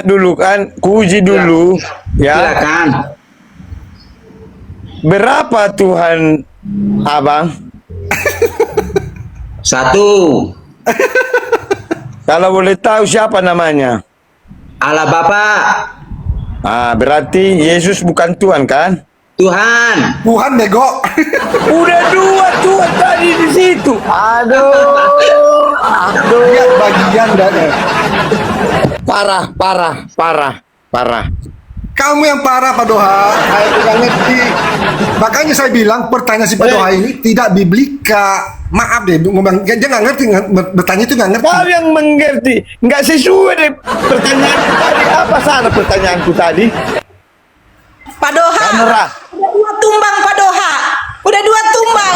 dulu kan, kuji dulu, ya. Silakan. Berapa Tuhan abang? Satu. Kalau boleh tahu siapa namanya? Allah Bapa. Berarti Yesus bukan Tuhan kan? Tuhan. Tuhan bego. Udah dua Tuhan tadi di situ. Aduh. Lihat bagian dari. Parah. Kamu yang parah Pak Doha. Saya tidak ngerti. Makanya saya bilang pertanyaan si Pak Doha ini tidak biblika. Maaf deh, ngomong dia nggak ngerti, bertanya itu nggak ngerti. Kau yang mengerti, nggak sesuai deh pertanyaanku tadi. Apa salah pertanyaanku tadi? Pak Doha, Kamera. udah dua tumbang Pak Doha, udah dua tumbang.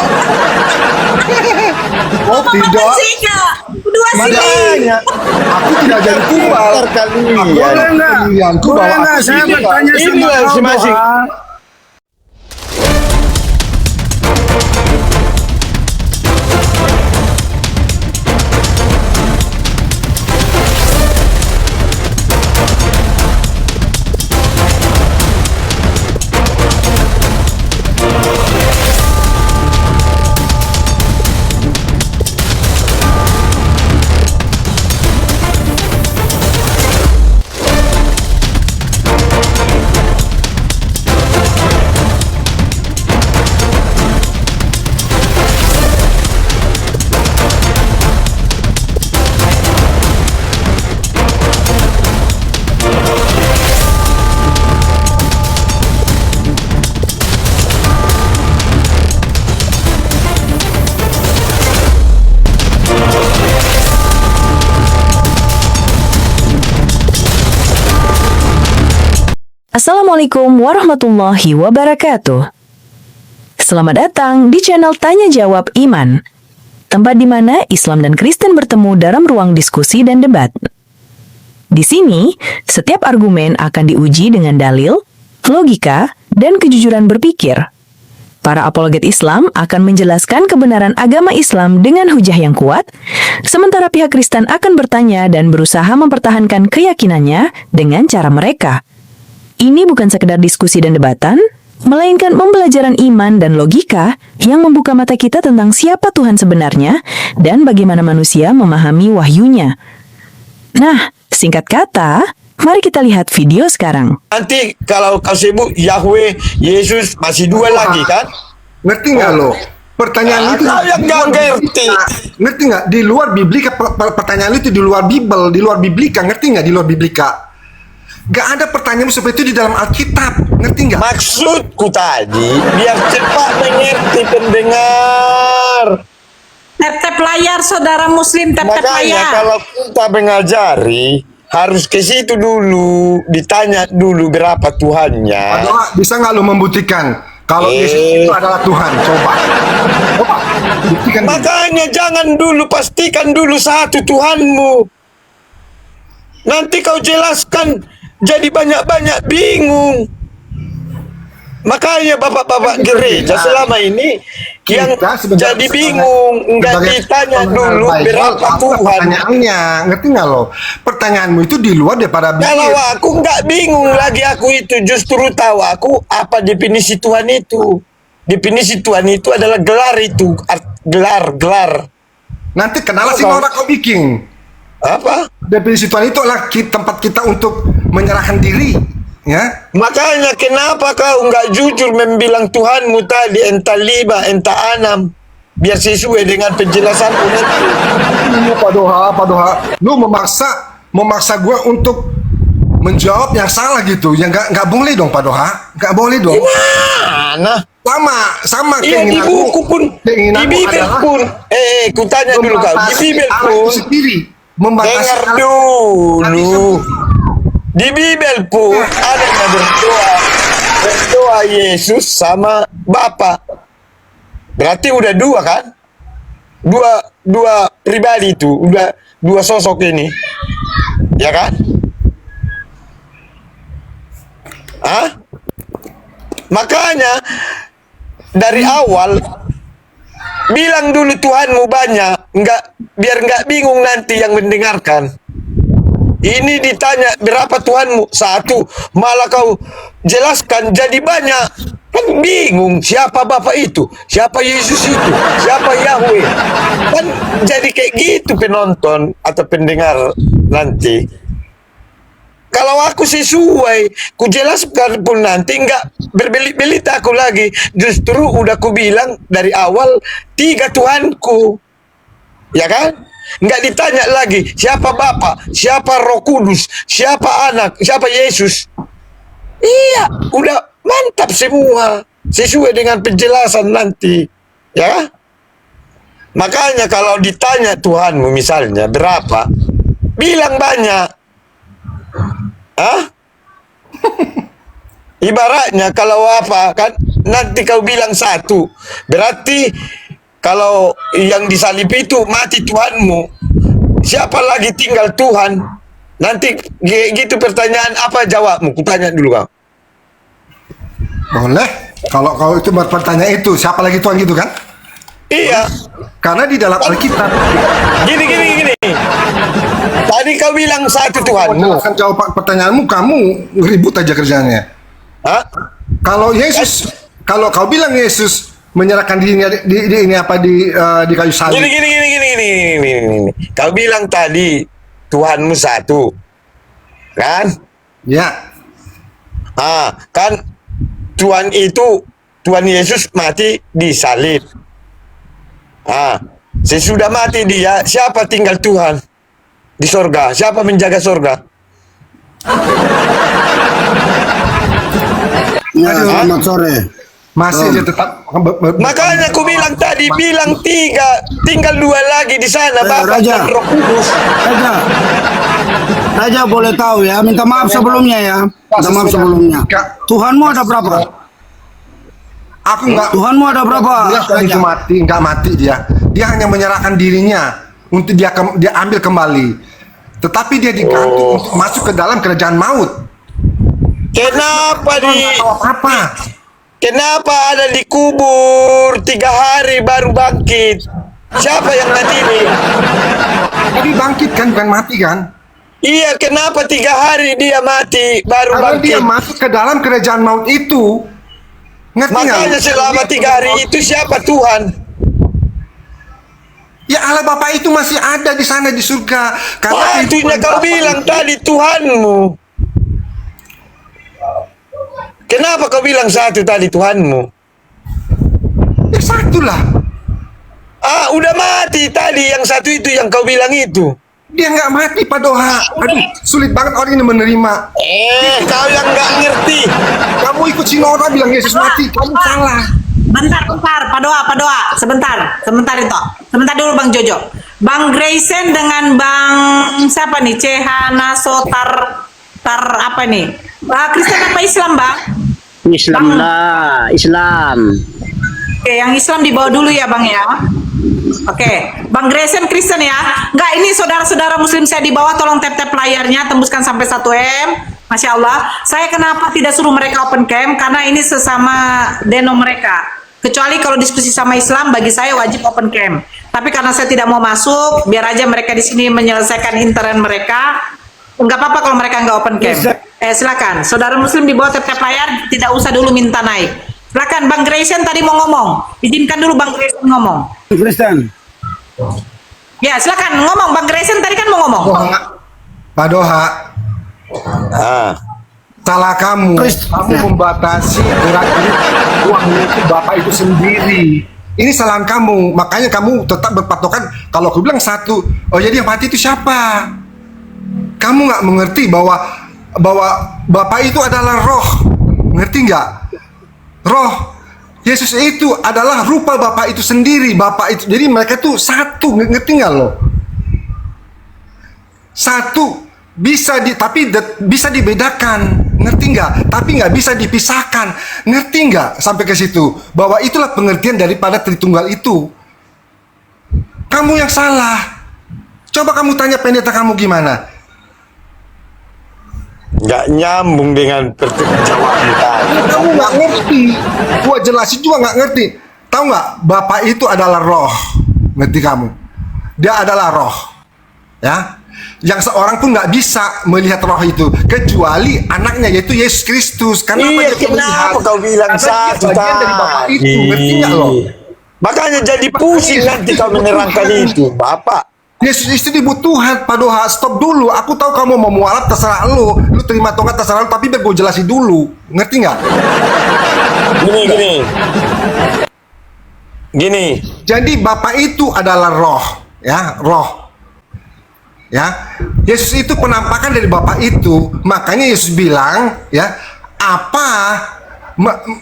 Oh tidak. Dua sini. Makanya Aku tidak jadi tumbal. Boleh nggak? Boleh nggak? Saya bertanya sama Inilah kau, masing-masing. Doha. Assalamualaikum warahmatullahi wabarakatuh. Selamat datang di channel Tanya Jawab Iman, tempat di mana Islam dan Kristen bertemu dalam ruang diskusi dan debat. Di sini, setiap argumen akan diuji dengan dalil, logika, dan kejujuran berpikir. Para apologet Islam akan menjelaskan kebenaran agama Islam dengan hujah yang kuat, sementara pihak Kristen akan bertanya dan berusaha mempertahankan keyakinannya dengan cara mereka. Ini bukan sekedar diskusi dan debatan, melainkan pembelajaran iman dan logika yang membuka mata kita tentang siapa Tuhan sebenarnya dan bagaimana manusia memahami wahyunya. Nah, singkat kata, mari kita lihat video sekarang. Nanti kalau kau sebut Yahweh, Yesus masih dua lagi kan? Ngerti nggak lo? Pertanyaan itu Kau yang nggak ngerti. Ngerti nggak? Di luar biblika, pertanyaan itu di luar Bible, di luar biblika. Ngerti nggak? Di luar biblika. Gak ada pertanyaan seperti itu di dalam Alkitab. Ngerti nggak? Maksudku tadi biar cepat mengerti pendengar. Tap-tap layar saudara muslim, tap-tap Makanya layar. kalau kita mengajari harus ke situ dulu, ditanya dulu berapa Tuhannya. Pak Doha, bisa nggak lo membuktikan kalau Yesus itu adalah Tuhan? Coba buktikan. Makanya jangan dulu, pastikan dulu satu Tuhanmu. Nanti kau jelaskan jadi banyak-banyak bingung. Makanya bapak-bapak gereja selama ini yang jadi bingung, nggak ditanya dulu berapa Tuhan. Pertanyaannya, ngerti nggak lo? Pertanyaanmu itu di luar daripada Kalau Bible. aku nggak bingung lagi, aku itu justru tahu aku apa definisi Tuhan itu. Definisi Tuhan itu adalah gelar itu, gelar. Nanti kenalah si orang kau bikin. Apa? Definisi Tuhan itu adalah tempat kita untuk menyerahkan diri, ya. Makanya kenapa kau nggak jujur membilang Tuhanmu tadi enta lima, enta enam, biar sesuai dengan penjelasanmu nanti. Pak Doha, lu memaksa gue untuk menjawab yang salah gitu, ya nggak boleh dong Pak Doha, nggak boleh dong. Mana? Sama Iya di buku pun, di Bibel pun. Ku tanya dulu kau, di Bibel pun. Sendiri, Dengar dulu. Di Bibel pun ada yang berdoa Yesus sama Bapa. Berarti udah dua kan? Dua pribadi itu, udah dua sosok ini. Ya kan? Makanya dari awal bilang dulu Tuhanmu banyak, biar nggak bingung nanti yang mendengarkan. Ini ditanya berapa Tuhanmu? Satu. Malah kau jelaskan jadi banyak. Kan bingung siapa Bapak itu, siapa Yesus itu, siapa Yahweh. Kan jadi kayak gitu penonton atau pendengar nanti. Kalau aku sesuai, ku jelaskan pun nanti enggak berbelit-belit aku lagi. Justru udah ku bilang dari awal 3 Tuhanku. Ya kan? Enggak ditanya lagi siapa Bapa, siapa Roh Kudus, siapa Anak, siapa Yesus. Iya, udah mantap semua sesuai dengan penjelasan nanti. Ya. Makanya kalau ditanya Tuhanmu misalnya berapa, bilang banyak. Hah? Ibaratnya kalau apa kan nanti kau bilang 1, berarti kalau yang disalib itu mati Tuhanmu, siapa lagi tinggal Tuhan? Nanti gitu pertanyaan apa jawabmu? Kutanya dulu kau. Boleh. Kalau kau itu bertanya itu, siapa lagi Tuhan gitu kan? Iya. Karena di dalam Alkitab. Gini. Tadi kau bilang 1 Tuhanmu. Menjelaskan jawaban pertanyaanmu, kamu ribut aja kerjanya. Hah? Kalau Yesus, kalau kau bilang Yesus menyerahkan dirinya di kayu salib. Gini. Kau bilang tadi Tuhanmu 1, kan? Ya. Kan Tuhan itu, Tuhan Yesus mati di salib. Sesudah mati dia, siapa tinggal Tuhan di sorga? Siapa menjaga sorga? Ya, selamat sore. Masih dia tetap. Makanya aku bilang tadi, bilang 3, tinggal 2 lagi di sana, Bapak Raja. dan Roh Kudus. Raja boleh tahu ya, minta maaf sebelumnya ya. Minta maaf sebelumnya. Tuhanmu ada berapa? Aku enggak. Tuhanmu ada berapa? Dia mati, enggak mati dia. Dia hanya menyerahkan dirinya untuk dia ambil kembali. Tetapi dia digantung untuk masuk ke dalam kerajaan maut. Kenapa Enggak tahu apa-apa. Kenapa ada di kubur 3 hari baru bangkit? Siapa yang mati ini? Tapi bangkit kan, bukan mati kan? Iya, kenapa 3 hari dia mati baru Karena dia bangkit? masuk ke dalam kerajaan maut itu. Ngerti nggak? Makanya selama 3 hari itu siapa Tuhan? Ya Allah Bapa itu masih ada di sana di surga. Karena Itunya kau bilang tadi Tuhanmu. Kenapa kau bilang 1 tadi Tuhanmu? Ya 1 lah. Udah mati tadi yang 1 itu yang kau bilang itu. Dia nggak mati Pak Doha. Aduh, sulit banget orang ini menerima. Kau yang nggak ngerti. Kamu ikut si Nora bilang Yesus mati. Kamu salah. Bentar, Pak Doa, sebentar itu. Sebentar dulu Bang Jojo. Bang Grayson dengan Bang siapa nih? Cehana Sotar apa nih? Kristen apa Islam, Bang? Islam lah, Islam. Oke, yang Islam dibawa dulu ya, Bang ya. Oke, Bang Grayson Kristen ya. Enggak, ini saudara-saudara Muslim saya di bawah, tolong tap-tap layarnya, tembuskan sampai 1M. Masya Allah. Saya kenapa tidak suruh mereka open cam? Karena ini sesama deno mereka. Kecuali kalau diskusi sama Islam, bagi saya wajib open cam. Tapi karena saya tidak mau masuk, biar aja mereka di sini menyelesaikan intern mereka. Enggak apa-apa kalau mereka nggak open cam. Silakan, saudara Muslim di bawah tap-tap layar, tidak usah dulu minta naik. Silakan, Bang Grayson tadi mau ngomong. Izinkan dulu Bang Grayson ngomong. Kristen. Ya, silakan ngomong. Bang Grayson tadi kan mau ngomong. Pak Doha, salah kamu. Kamu membatasi gerak-gerik uang itu Bapak itu sendiri. Ini kesalahan kamu. Makanya kamu tetap berpatokan. Kalau aku bilang 1, oh jadi yang mati itu siapa? Kamu nggak mengerti bahwa Bapak itu adalah roh. Ngerti nggak? Roh. Yesus itu adalah rupa Bapak itu sendiri. Bapak itu. Jadi mereka itu 1. Ngerti nggak lo? 1 bisa dibedakan, ngerti nggak? Tapi nggak bisa dipisahkan, ngerti nggak? Sampai ke situ bahwa itulah pengertian daripada Tritunggal itu. Kamu yang salah. Coba kamu tanya pendeta kamu gimana? Nggak nyambung dengan jawaban tadi. Kamu nggak ngerti. Gua jelasin juga nggak ngerti. Tahu nggak? Bapak itu adalah roh. Ngerti kamu? Dia adalah roh. Ya. Yang seorang pun nggak bisa melihat roh itu kecuali anaknya yaitu Yesus Kristus. Kenapa Iya, dia kenapa melihat? kau bilang Karena dia satu bagian dari Bapa itu, tadi? ngerti nggak lo? Makanya jadi pusing nanti kau menerangkan itu, Bapak. Yesus itu dibutuhan. Padoha, stop dulu. Aku tahu kamu mau mualaf, terserah lu terima atau nggak terserah lu, tapi biar gue jelasin dulu, ngerti nggak? Gini. Jadi Bapa itu adalah roh, ya, roh. Ya, Yesus itu penampakan dari Bapa itu. Makanya Yesus bilang, ya,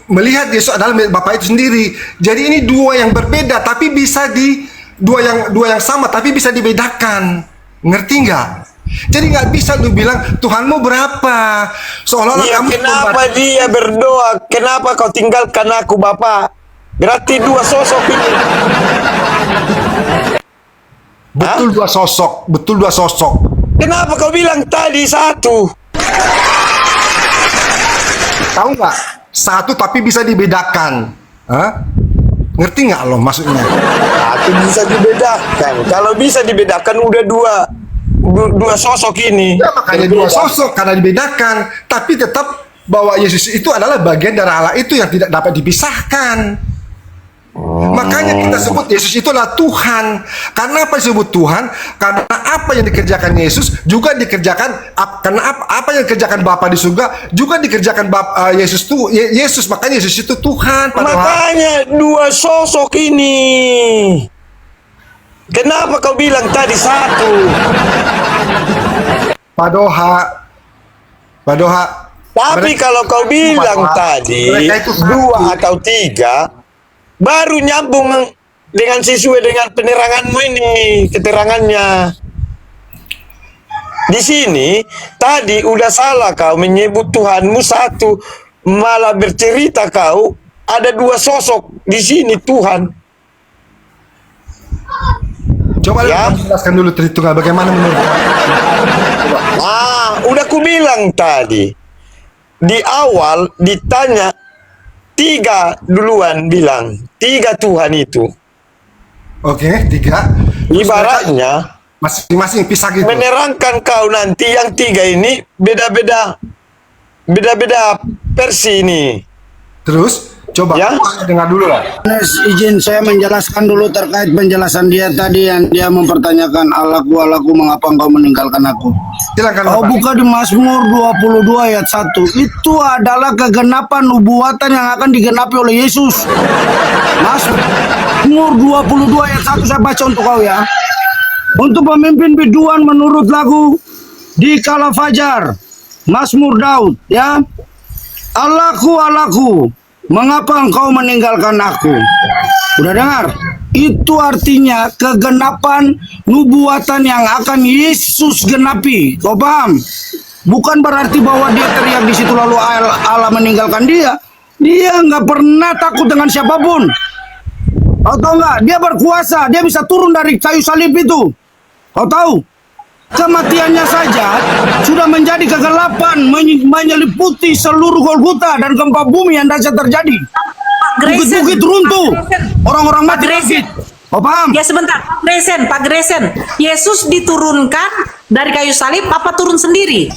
melihat Yesus adalah milik Bapa itu sendiri. Jadi ini dua yang berbeda, tapi bisa dua yang sama, tapi bisa dibedakan. Ngerti nggak? Jadi nggak bisa lu bilang Tuhanmu berapa. Seolah-olah Ya, kamu kenapa dia berdoa? Kenapa kau tinggalkan aku, Bapak? Berarti dua sosok ini. betul dua sosok. Kenapa kau bilang tadi satu? Tahu nggak? Satu tapi bisa dibedakan. Hah? Ngerti nggak lo maksudnya? Satu bisa dibedakan. Kalau bisa dibedakan udah dua sosok ini. Ya makanya dua sosok karena dibedakan. Tapi tetap bahwa Yesus itu adalah bagian dari Allah itu yang tidak dapat dipisahkan. Makanya kita sebut Yesus itu adalah Tuhan. Karena apa disebut Tuhan? Karena apa yang dikerjakan Yesus juga dikerjakan. Karena apa yang dikerjakan Bapa di surga juga dikerjakan Yesus tuh. Yesus, makanya Yesus itu Tuhan. Makanya dua sosok ini. Kenapa kau bilang tadi satu? Padoha. Tapi kalau kau bilang tadi mereka itu satu. dua atau tiga, baru nyambung dengan sesuai dengan peneranganmu ini, keterangannya. Di sini tadi udah salah kau menyebut Tuhanmu satu, malah bercerita kau ada dua sosok di sini Tuhan. Coba Ya. jelaskan dulu perhitungan bagaimana menurut. Udah ku bilang tadi. Di awal ditanya tiga duluan bilang, tiga Tuhan itu. Oke, tiga. Ibaratnya Masing-masing pisah gitu. menerangkan kau nanti yang tiga ini beda-beda versi ini. Terus coba Ya. dengar dulu lah. Izin saya menjelaskan dulu terkait penjelasan dia tadi yang dia mempertanyakan Allahku mengapa engkau meninggalkan aku. Silakan. Kau Bapak. buka di Mazmur 22 ayat 1. Itu adalah kegenapan nubuatan yang akan digenapi oleh Yesus. Mazmur 22 ayat 1 saya baca untuk kau ya. Untuk pemimpin biduan menurut lagu di kala fajar, Mazmur Daud ya. Allahku, mengapa engkau meninggalkan aku? Udah dengar? Itu artinya kegenapan nubuatan yang akan Yesus genapi. Kau paham? Bukan berarti bahwa dia teriak di situ lalu Allah meninggalkan dia. Dia nggak pernah takut dengan siapapun. Kau tahu nggak? Dia berkuasa. Dia bisa turun dari kayu salib itu. Kau tahu? Kematiannya saja sudah menjadi kegelapan menyeliputi seluruh Golgota dan gempa bumi yang dahsyat terjadi. Bukit-bukit runtuh, orang-orang mati bangkit. Kau paham? Ya sebentar, Pak Gresen. Yesus diturunkan dari kayu salib apa turun sendiri?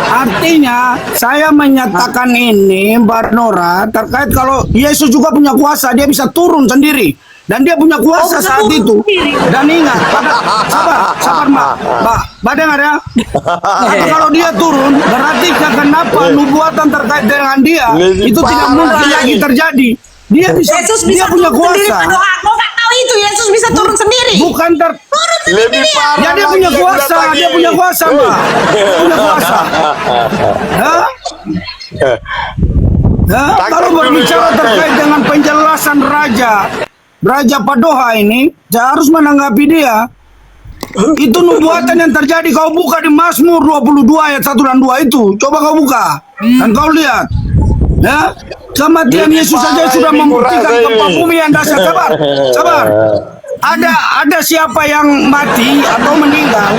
Artinya saya menyatakan ini Mbak Nora terkait kalau Yesus juga punya kuasa, dia bisa turun sendiri. Dan dia punya kuasa bisa saat turun itu. sendiri. Dan ingat, sabar Mbak dengar ya. Tapi kalau dia turun, berarti kegenapan nubuatan terkait dengan dia Lebih itu tidak parah mungkin lagi lagi. terjadi. Dia bisa, Yesus dia bisa punya turun sendiri. kuasa. Doa, kau nggak tahu itu Yesus bisa turun sendiri. Bukan Turun Lebih sendiri ya. parah. Ya dia lagi punya yang kuasa, datang dia ini. punya kuasa, Mbak. Dia punya kuasa. Hah? Nah, kalau berbicara terkait dengan penjelasan Raja Padoha ini, saya harus menanggapi dia. Itu nubuatan yang terjadi. Kau buka di Mazmur 22 ayat 1 dan 2 itu. Coba kau buka dan kau lihat. Ya, kematian Yesus saja sudah membuktikan gempa bumi yang dahsyat. Sabar. Ada siapa yang mati atau meninggal,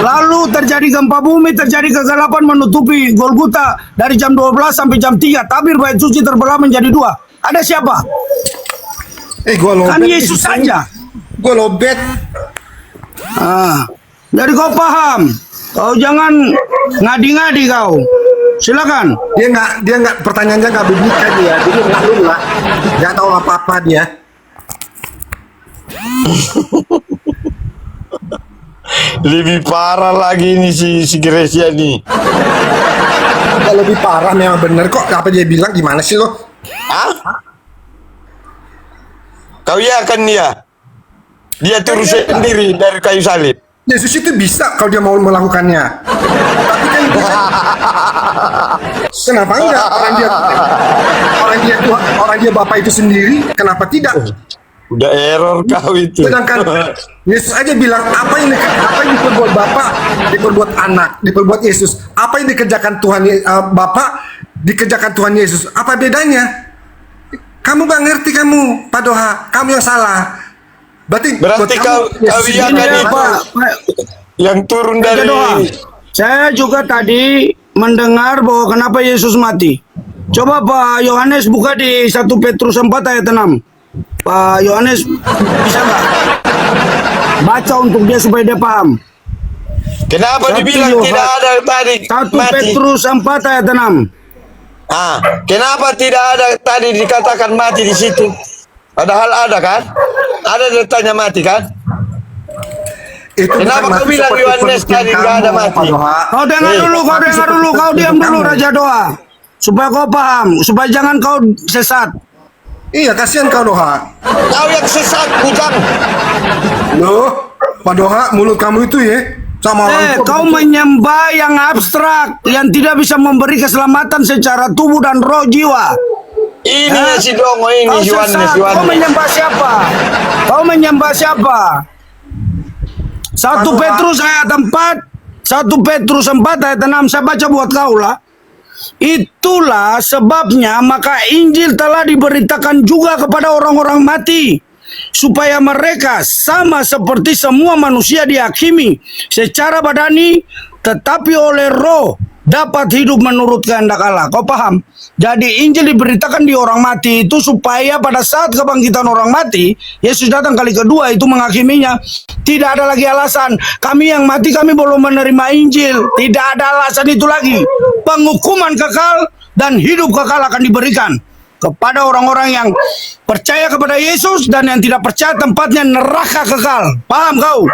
lalu terjadi gempa bumi, terjadi kegelapan menutupi Golgota dari jam 12 sampai jam 3. Tabir bait suci terbelah menjadi dua. Ada siapa? Gua lobet. Kan Yesus saja. Gua lobet. Jadi kau paham. Kau jangan ngadi-ngadi kau. Silakan. Dia nggak pertanyaannya nggak begitu dia. Jadi maklum lah. Nggak tahu apa-apa dia. Lebih parah lagi nih si Gresia nih. Kalau lebih parah memang bener kok. Apa dia bilang gimana sih lo? Hah? Kau yakan dia? Dia turun sendiri dari kayu salib. Yesus itu bisa kalau dia mau melakukannya. Tapi kan kenapa enggak? Orang dia Bapa itu sendiri, kenapa tidak? Udah error kau itu. Sedangkan Yesus aja bilang apa yang diperbuat Bapa diperbuat anak, diperbuat Yesus. Apa yang dikerjakan Tuhan Bapa dikerjakan Tuhan Yesus. Apa bedanya? Kamu nggak ngerti kamu, Pak Doha. Kamu yang salah. Berarti kau yakan itu yang turun dari. Saya juga tadi mendengar bahwa kenapa Yesus mati. Coba Pak Yohanes buka di 1 Petrus 4 ayat 6. Pak Yohanes bisa nggak baca untuk dia supaya dia paham? Kenapa dibilang tidak ada tadi 1 mati? Petrus 4 ayat 6. Kenapa tidak ada tadi dikatakan mati di situ? Padahal ada kan? Ada datanya mati kan? itu Kenapa kau bilang Yohanes tadi nggak ada mati? Kau dengar dulu, kau diam dulu Raja Doa. Supaya kau paham, supaya jangan kau sesat. Iya, kasihan kau Doha. Kau yang sesat, bujang. Loh, Pak Doha, mulut kamu itu ya sama orang tua. Kau menyembah yang abstrak, yang tidak bisa memberi keselamatan secara tubuh dan roh jiwa. Ini si Dongo ini, Yohanes. Kau menyembah siapa? Kau menyembah siapa? 1 Petrus ayat 4, 1 Petrus 4 ayat 6, saya baca buat kau lah. Itulah sebabnya maka Injil telah diberitakan juga kepada orang-orang mati, supaya mereka sama seperti semua manusia dihakimi secara badani, tetapi oleh roh dapat hidup menurut kehendak Allah. Kau paham? Jadi Injil diberitakan di orang mati itu supaya pada saat kebangkitan orang mati, Yesus datang kali kedua itu menghakiminya. Tidak ada lagi alasan, kami yang mati kami belum menerima Injil. Tidak ada alasan itu lagi. Penghukuman kekal dan hidup kekal akan diberikan kepada orang-orang yang percaya kepada Yesus, dan yang tidak percaya tempatnya neraka kekal. Paham kau?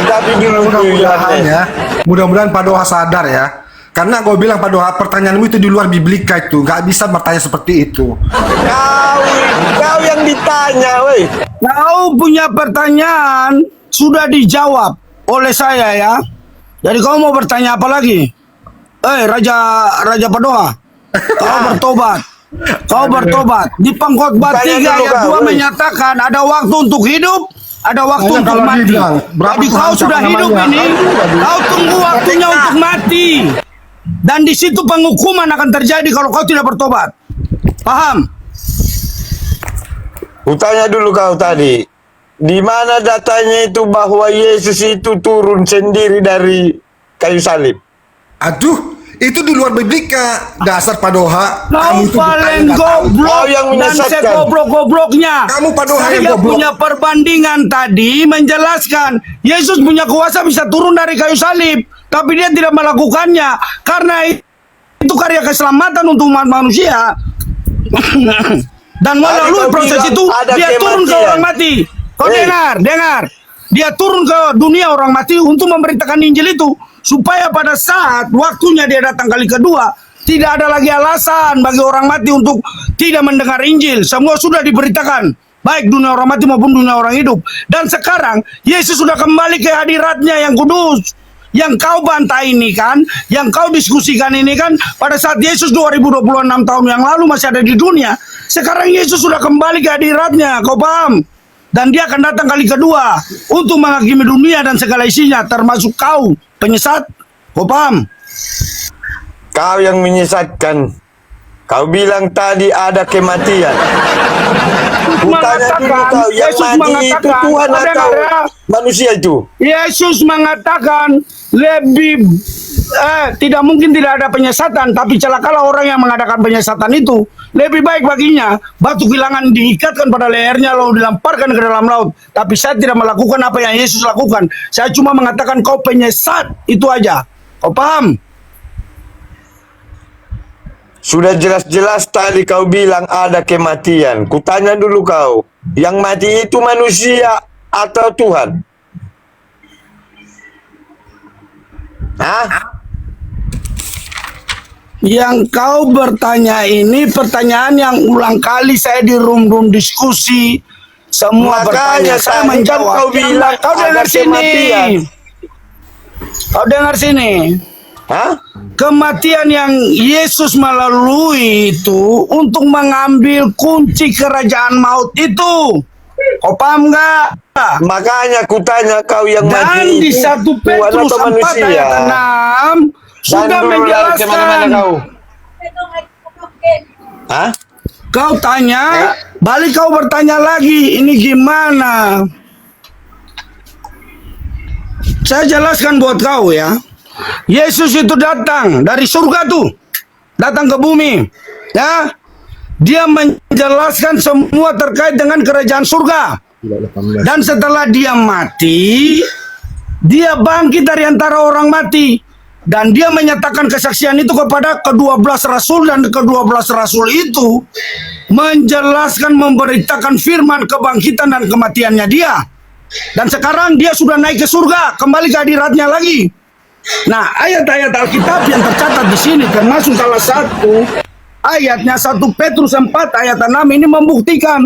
Tapi dulu Mudah-mudahan ya, mudah-mudahan Pak Doha sadar ya. Karena gue bilang Pak Doha, pertanyaanmu itu di luar biblika itu, nggak bisa bertanya seperti itu. Kau yang ditanya, woi. Kau punya pertanyaan sudah dijawab oleh saya ya. Jadi kau mau bertanya apa lagi? Raja Padoha, kau bertobat. Kau bertobat. Di Pengkhotbah 3 ayat 2 menyatakan ada waktu untuk hidup, ada waktu untuk mati. Jadi kau sudah hidup ini, kau tunggu waktunya untuk mati. Dan di situ penghukuman akan terjadi kalau kau tidak bertobat. Paham? Kutanya dulu kau tadi, di mana datanya itu bahwa Yesus itu turun sendiri dari kayu salib? Aduh, itu di luar biblika. Dasar Pak Doha. Kau paling goblok dan segoblok-gobloknya. Kamu Pak Doha yang Saya goblok. punya perbandingan tadi menjelaskan Yesus punya kuasa bisa turun dari kayu salib, tapi dia tidak melakukannya karena itu karya keselamatan untuk umat manusia. Dan melalui proses itu dia turun ke orang mati. Kau dengar. Dia turun ke dunia orang mati untuk memberitakan Injil itu, supaya pada saat waktunya dia datang kali kedua, tidak ada lagi alasan bagi orang mati untuk tidak mendengar Injil. Semua sudah diberitakan, baik dunia orang mati maupun dunia orang hidup. Dan sekarang Yesus sudah kembali ke hadiratnya yang kudus. Yang kau bantah ini kan, yang kau diskusikan ini kan, pada saat Yesus 2026 tahun yang lalu masih ada di dunia. Sekarang Yesus sudah kembali ke hadiratnya, kau paham? Dan dia akan datang kali kedua untuk menghakimi dunia dan segala isinya, termasuk kau penyesat. Kau paham? Kau yang menyesatkan. Kau bilang tadi ada kematian. Kutanya dulu kau, yang mati itu Tuhan atau manusia itu? Yesus mengatakan lebih tidak mungkin tidak ada penyesatan, tapi celakalah orang yang mengadakan penyesatan itu. Lebih baik baginya batu kilangan diikatkan pada lehernya lalu dilemparkan ke dalam laut. Tapi saya tidak melakukan apa yang Yesus lakukan. Saya cuma mengatakan kau penyesat, itu aja. Kau paham? Sudah jelas-jelas tadi kau bilang ada kematian. Kutanya dulu kau, yang mati itu manusia atau Tuhan? Hah? Yang kau bertanya ini pertanyaan yang ulang kali saya di room diskusi. Semua Makanya bertanya, saya tadi kan menjawab. kau bilang Kau dengar ada sini. kematian. Kau dengar sini. Hah? Kematian yang Yesus melalui itu untuk mengambil kunci kerajaan maut itu. Kau paham nggak? Makanya kutanya kau yang Dan mati di itu 1 Tuhan Petrus atau 4 manusia? ayat 6 sudah menjelaskan. Hah? Kau tanya, balik kau bertanya lagi, ini gimana? Saya jelaskan buat kau ya. Yesus itu datang dari surga tuh, datang ke bumi, ya. Dia menjelaskan semua terkait dengan kerajaan surga. Dan setelah dia mati, dia bangkit dari antara orang mati. Dan dia menyatakan kesaksian itu kepada ke-12 rasul, dan ke-12 rasul itu menjelaskan, memberitakan firman kebangkitan dan kematiannya dia. Dan sekarang dia sudah naik ke surga, kembali ke hadiratnya lagi. Nah, ayat-ayat Alkitab yang tercatat di sini termasuk salah satu ayatnya 1 Petrus 4 ayat 6 ini membuktikan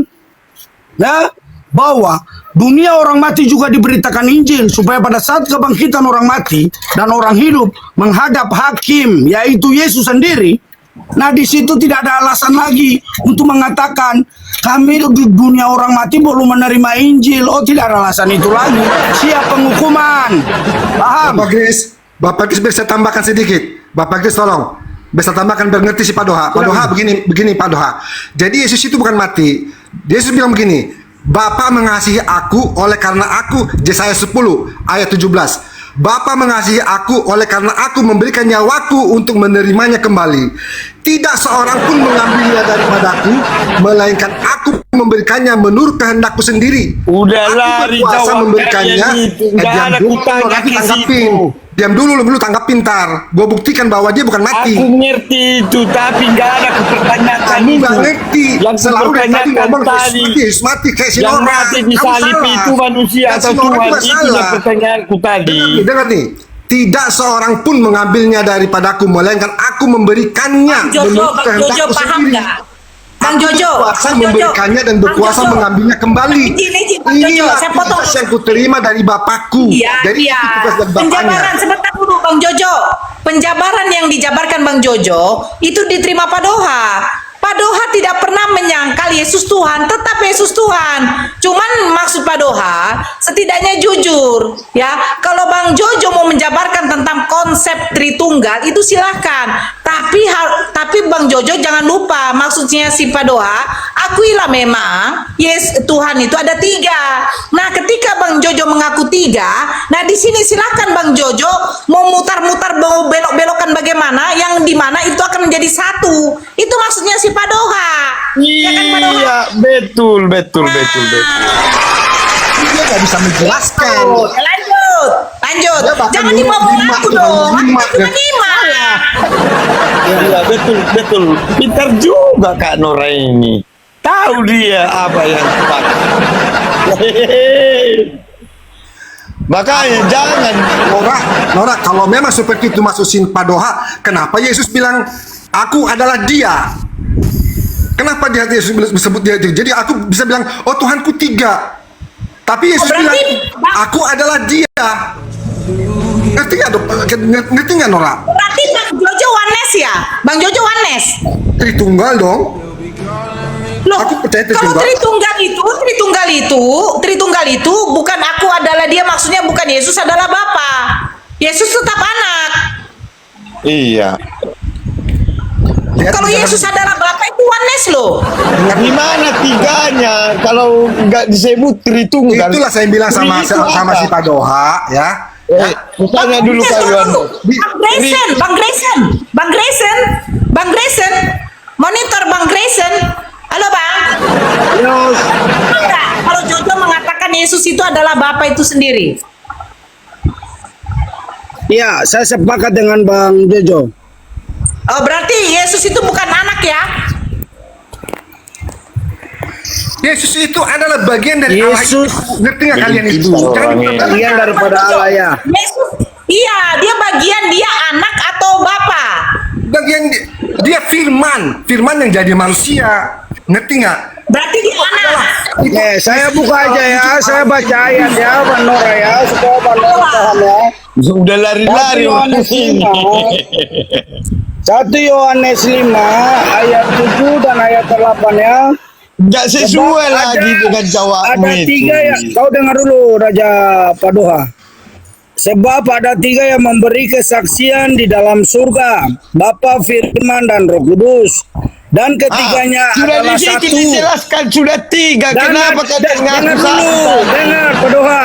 ya, bahwa dunia orang mati juga diberitakan Injil supaya pada saat kebangkitan orang mati dan orang hidup menghadap hakim yaitu Yesus sendiri. Nah, di situ tidak ada alasan lagi untuk mengatakan kami di dunia orang mati belum menerima Injil. Oh, tidak ada alasan itu lagi. Siap penghukuman. Paham? Bapak Kris bisa tambahkan sedikit. Bapak Kris tolong. Bisa tambahkan biar ngerti si Pak Doha. Pak Doha begini Pak Doha. Jadi Yesus itu bukan mati. Yesus bilang begini, Bapa mengasihi aku oleh karena aku, Yesaya 10 ayat 17. Bapa mengasihi aku oleh karena aku memberikan nyawaku untuk menerimanya kembali. Tidak seorang pun mengambilnya daripadaku, melainkan aku memberikannya menurut kehendakku sendiri. Udahlah, aku berkuasa memberikannya. Diam dulu, nanti tanggapin. Diam dulu, lu tanggapin ntar. Gue buktikan bahwa dia bukan mati. Aku ngerti itu, tapi nggak ada pertanyaan Kamu itu. nggak ngerti. Yang Selalu dari tadi ngomong tadi, Yesus mati kayak si yang Nora. mati di Kamu salib salah. itu manusia Dan atau si Nora Tuhan, juga itu salah. yang pertanyaanku tadi. Dengar nih. Tidak seorang pun mengambilnya daripadaku, melainkan aku memberikannya Jojo, menurut Bang Jojo kehendakku paham sendiri. nggak? Bang Aku Jojo, berkuasa Bang Jojo, memberikannya dan berkuasa Bang Jojo. mengambilnya kembali. Izin, Bang Jojo, Inilah saya potong. tugas yang kuterima dari Bapakku. Iya, Jadi iya. itu tugas dari Penjabaran Bapaknya. sebentar dulu Bang Jojo. Penjabaran yang dijabarkan Bang Jojo itu diterima Pak Doha. Pak Doha tidak pernah menyangkal Yesus Tuhan, tetap Yesus Tuhan. Cuman maksud Pak Doha setidaknya jujur, ya. Kalau Bang Jojo mau menjabarkan tentang konsep Tritunggal itu silahkan. Tapi Bang Jojo jangan lupa maksudnya si Pak Doha, akuilah memang Tuhan itu ada 3. Nah, ketika Bang Jojo mengaku 3, nah di sini silahkan Bang Jojo mau mutar-mutar, mau belok-belokan bagaimana, yang dimana itu akan menjadi 1. Itu maksudnya si Pak Doha. Ya kan, Pak Doha? Iya, betul. Dia nggak bisa menjelaskan. Lanjut. Dia bahkan Jangan dulu dibawa nyimak aku tuh, dong. nyimak. Aku cuma nyimak. Iya, betul. Pintar juga Kak Nora ini. Tahu dia apa yang tepat. Makanya jangan Nora, kalau memang seperti itu masukin Pak Doha, kenapa Yesus bilang aku adalah dia? Kenapa dia Yesus disebut dia? Jadi aku bisa bilang, oh Tuhanku 3. Tapi Yesus berarti, bilang, aku adalah dia. Ngerti nggak Nora? Berarti Bang Jojo oneness ya? Bang Jojo oneness. Tritunggal dong. Loh, Aku percaya kalau Tritunggal itu bukan aku adalah dia, maksudnya bukan Yesus adalah Bapa. Yesus tetap anak. Iya. Kalau Yesus adalah Bapa itu oneness loh. Di mana 3-nya kalau nggak disebut Tritunggal? Itulah saya bilang sama Itu si apa? Pak Doha ya. Tanya dulu kalian. Bang Grayson, monitor Bang Grayson. Halo Bang. Terus, Enggak, kalau Jojo mengatakan Yesus itu adalah Bapa itu sendiri. ya saya sepakat dengan Bang Jojo. Oh, berarti Yesus itu bukan anak ya? Yesus itu adalah bagian dari Allah. Yesus Ngerti nggak kalian itu? bagian daripada Allah ya. Yesus, iya, dia anak atau Bapa? Bagian dia firman yang jadi manusia. Ngerti nggak? Berarti dia anak. Oke, saya buka aja ya, saya baca ayat ya, Bang Nora ya, supaya Bang Nora paham ya. Udah lari-lari. 1 Yohanes 5 ayat 7 dan ayat 8 ya. Gak sesuai Sebab lagi dengan jawabmu ada itu. 3 ya, kau dengar dulu Raja Padoha. Sebab ada 3 yang memberi kesaksian di dalam surga, Bapa, Firman, dan Roh Kudus. Dan ketiganya sudah adalah di situ satu. dijelaskan sudah 3. Kenapa kalian dengar ngaku dulu, satu? dengar Padoha.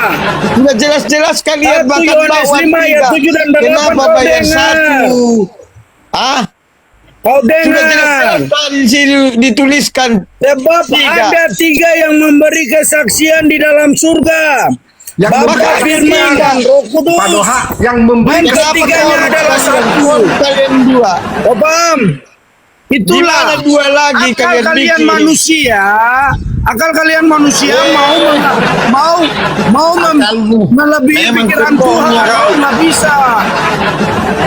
Sudah jelas-jelas kalian 1 bahkan Yohanes bawa 5 ayat 3. 7 dan 8 Kenapa kau bayar dengar. 1? Kau Sudah dengar. jelas-jelas di sini dituliskan. Sebab 3. ada 3 yang memberi kesaksian di dalam surga, Yang Bapa, memberi Firman, dan Roh Kudus. Padoha yang memberi Dan kesaksian. ketiganya adalah satu. Kalian 2. Kau paham? Itulah Di mana 2 lagi akal kalian kalian bikin? manusia. Akal kalian manusia mau melebihi pikiran Tuhan. Kau nggak bisa.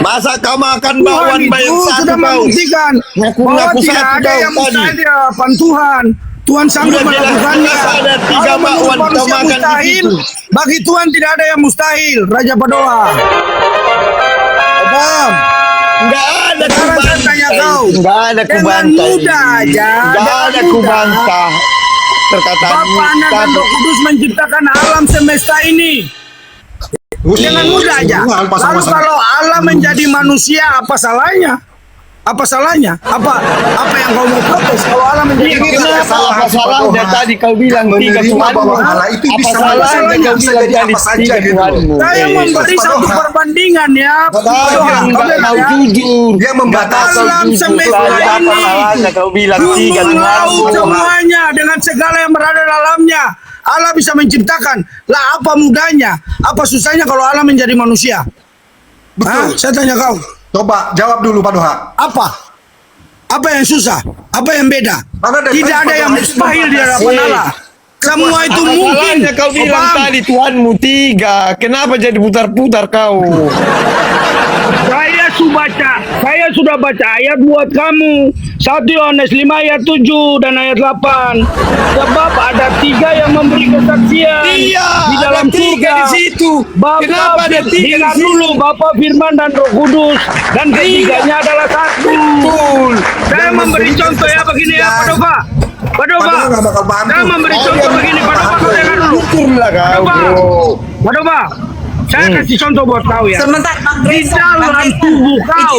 Masa kau makan Tuhan bakwan bayar itu 1 sudah kau? membuktikan bahwa Ngaku-ngaku tidak 1 ada kau yang tadi. mustahil di hadapan Tuhan. Tuhan sanggup Sudah melakukannya. jelas-jelas ada 3 Kalau menurut bakwan kau manusia makan di mustahil, situ. bagi Tuhan tidak ada yang mustahil. Raja Padoha. Paham? Enggak ada Sekarang saya tanya kau. Enggak ada Dengan kubantah. mudah aja, Enggak dengan ada mudah. kubantah. Perkataan Bapa, Anak, dan Roh Kudus menciptakan alam semesta ini. Dengan mudah aja. Lalu kalau Allah menjadi manusia, apa salahnya? Apa salahnya? Apa yang kau mau protes kalau Allah menjadi manusia? Apa salahnya tadi kau bilang 3 Menerima Tuhanmu? bahwa Allah itu Apa bisa salahnya kau bisa bilang jadi tadi apa saja 3 gitu loh. Tuhanmu? Saya memberi satu perbandingan ya. Kau yang Kau enggak dengar mau ya? jujur. Dia membatasi. Alam semesta Apa ini. salahnya kau bilang 3 Gunung, laut, Tuhanmu? semuanya dengan segala yang berada dalamnya. Allah bisa menciptakan. Lah apa mudahnya? Apa susahnya kalau Allah menjadi manusia? Hah? Betul. Saya tanya kau. Coba jawab dulu Padoha. Apa? Apa yang susah? Apa yang beda? Karena dari Tidak tadi ada yang Padoha itu mustahil di hadapan membatasi. Allah. Semua itu Apa mungkin. salahnya kau bilang paham? tadi Tuhanmu 3. Kenapa jadi putar-putar kau? Saya sudah baca ayat buat kamu. 1 Yohanes 5 ayat 7 dan ayat 8. Sebab ada 3 yang memberi kesaksian Iya, di dalam ada 3 surga. di situ. Bapa, Kenapa ada 3 di dengar situ? dulu, Bapa, Firman, dan Roh Kudus. Dan ketiganya adalah satu. Betul. Saya memberi contoh ya begini ya, Padoha. Padoha nggak bakal paham Saya tuh. memberi contoh begini, Padoha, kau dengar dulu. Syukurlah kau, Padoha, bro. Padoha, saya kasih contoh buat kau ya. Sebentar, Bang Di Grayson. dalam tubuh kau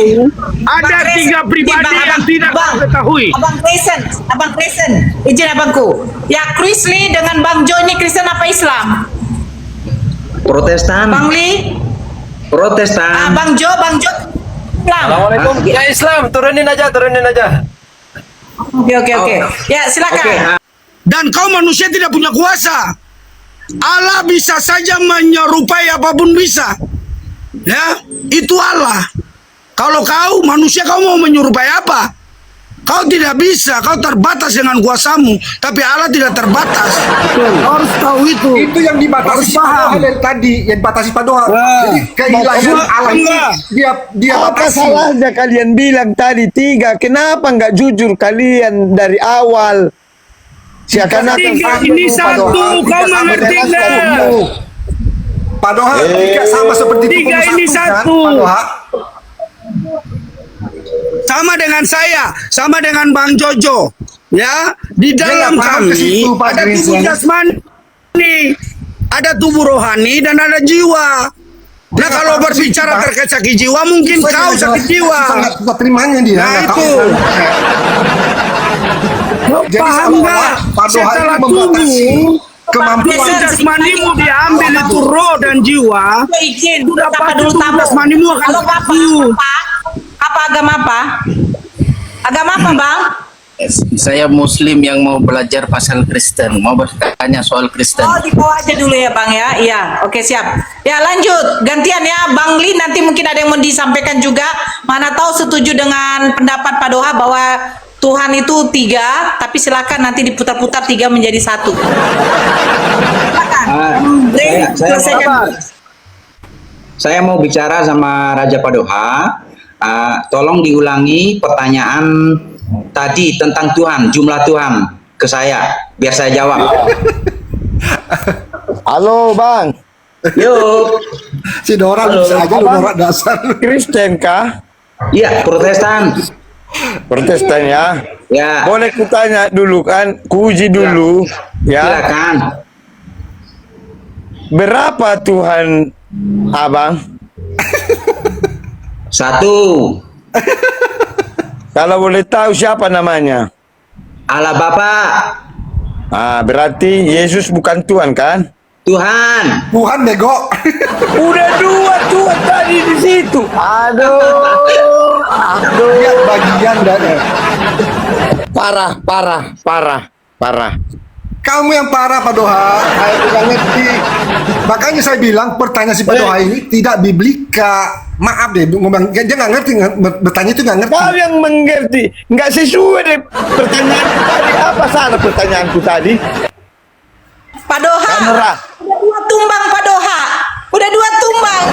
ada Bang Grayson, 3 pribadi yang tidak kau ketahui. Abang Grayson, izin abangku. Ya, Chrisley dengan Bang Jo ini Kristen apa Islam? Protestan. Bang Lee, Protestan. Bang Jo Islam. Assalamualaikum. Ya Islam, turunin aja. Oke. Ya, silakan. Dan kau manusia tidak punya kuasa. Allah bisa saja menyerupai apapun bisa. Ya, itu Allah. Kalau kau manusia kau mau menyerupai apa? Kau tidak bisa, kau terbatas dengan kuasamu, tapi Allah tidak terbatas. Kau harus tahu itu. Itu yang dibatasi Harus paham. Padoha dari tadi, yang dibatasi Padoha. Nah. Jadi keilahian Allah itu Enggak. dia Apa batasi. salahnya kalian bilang tadi 3? Kenapa nggak jujur kalian dari awal? Seakan-akan 3 ini satu, kau mengerti nggak? Padoha tidak sama seperti 3 ini kan, satu. Padoha. Sama dengan saya, sama dengan Bang Jojo, ya. Di dalam nggak paham ke kami situ, Pak ada tubuh Grayson. jasmani, ada tubuh rohani dan ada jiwa. Nah, kalau paham ke situ, berbicara Pak. terkait sakit jiwa, mungkin Saya kau tidak sakit jelas, jiwa. susah nggak terimanya dia. Nah, nggak tahu. itu. Kau Jadi paham seolah-olah nggak? Padoha itu Setelah membatasi. tubuh, kemampuan. Kalau jasmanimu diambil itu roh dan jiwa, izin sudah sapa pasti dulu tubuh tamu. jasmanimu akan Halo Bapak, tertiup. apa agama apa? Agama apa Bang? Saya Muslim yang mau belajar pasal Kristen, mau bertanya soal Kristen. Oh di bawah aja dulu ya Bang ya. Iya, oke siap. Ya lanjut, gantian ya Bang Li, nanti mungkin ada yang mau disampaikan juga. Mana tahu setuju dengan pendapat Pak Doha bahwa Tuhan itu 3, tapi silakan nanti diputar-putar 3 menjadi 1. Silakan. Selesaikan. Saya mau bicara sama Raja Padoha. Tolong diulangi pertanyaan tadi tentang Tuhan, jumlah Tuhan ke saya, biar saya jawab. Halo Bang, Yuk. Si Dora bisa aja lu Dora dasar. Kristen kah? Iya, Protestan. Protestan ya? Ya. Boleh kutanya dulu kan, kuuji dulu ya. Silakan. Berapa Tuhan Abang? 1. Kalau boleh tahu siapa namanya? Allah Bapa, Berarti Yesus bukan Tuhan kan? Tuhan. Tuhan bego. Udah 2 Tuhan tadi di situ. Aduh. Lihat bagian dari. Parah. Kamu yang parah Pak Doha. Saya tidak ngerti. Makanya saya bilang pertanyaan si Pak Doha ini tidak biblika. Maaf deh, ngomong dia nggak ngerti, bertanya itu nggak ngerti. Kau yang mengerti, nggak sesuai deh pertanyaanku tadi. Apa salah pertanyaanku tadi? Pak Doha. Kamera. Udah 2 tumbang Pak Doha. Udah 2 tumbang.